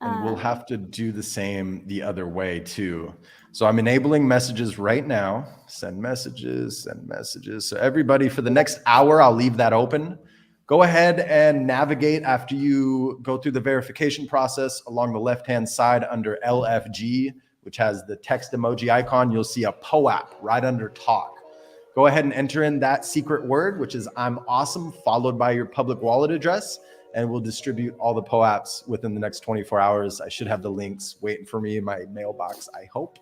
And we'll have to do the same the other way too. So I'm enabling messages right now. Send messages. So everybody, for the next hour, I'll leave that open. Go ahead and navigate after you go through the verification process along the left-hand side under LFG, which has the text emoji icon, you'll see a POAP right under talk. Go ahead and enter in that secret word, which is I'm awesome, followed by your public wallet address, and we'll distribute all the POAPs within the next 24 hours. I should have the links waiting for me in my mailbox, I hope.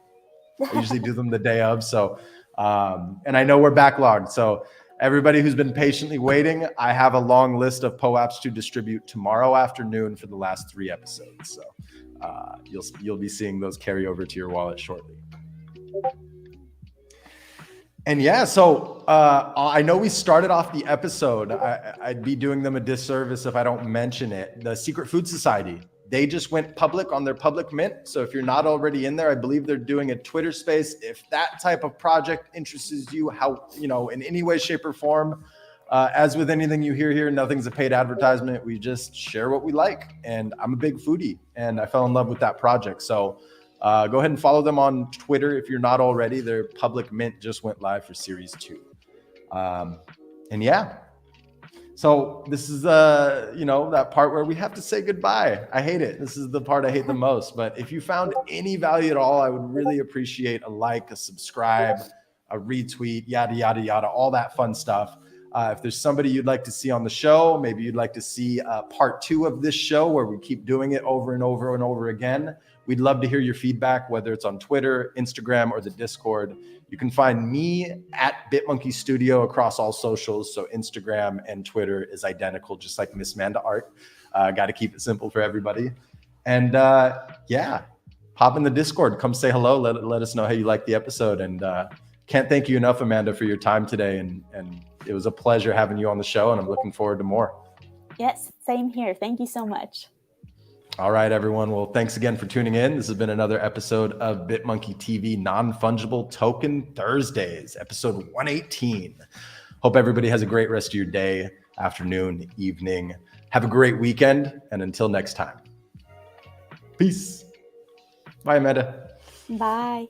I usually do them the day of. So, and I know we're backlogged. So everybody who's been patiently waiting, I have a long list of POAPs to distribute tomorrow afternoon for the last 3 episodes. So you'll be seeing those carry over to your wallet shortly. And yeah, so I know we started off the episode. I'd be doing them a disservice if I don't mention it. The Secret Food Society, they just went public on their public mint. So if you're not already in there, I believe they're doing a Twitter space. If that type of project interests you, in any way, shape, or form, as with anything you hear here, nothing's a paid advertisement. We just share what we like. And I'm a big foodie, and I fell in love with that project. So go ahead and follow them on Twitter if you're not already. Their public mint just went live for Series 2. And yeah, so this is that part where we have to say goodbye. I hate it. This is the part I hate the most. But if you found any value at all, I would really appreciate a like, a subscribe, a retweet, yada, yada, yada, all that fun stuff. If there's somebody you'd like to see on the show, maybe you'd like to see part 2 of this show where we keep doing it over and over and over again, we'd love to hear your feedback, whether it's on Twitter, Instagram, or the Discord. You can find me at Bitmonkey Studio across all socials. So Instagram and Twitter is identical, just like Miss Amanda Art. Got to keep it simple for everybody. And yeah, hop in the Discord. Come say hello. Let us know how you liked the episode. And can't thank you enough, Amanda, for your time today. And it was a pleasure having you on the show, and I'm looking forward to more. Yes, same here. Thank you so much. All right, everyone. Well, thanks again for tuning in. This has been another episode of BitmonkeyTV Non-Fungible Token Thursdays, episode 118. Hope everybody has a great rest of your day, afternoon, evening. Have a great weekend, and until next time. Peace. Bye, Amanda. Bye.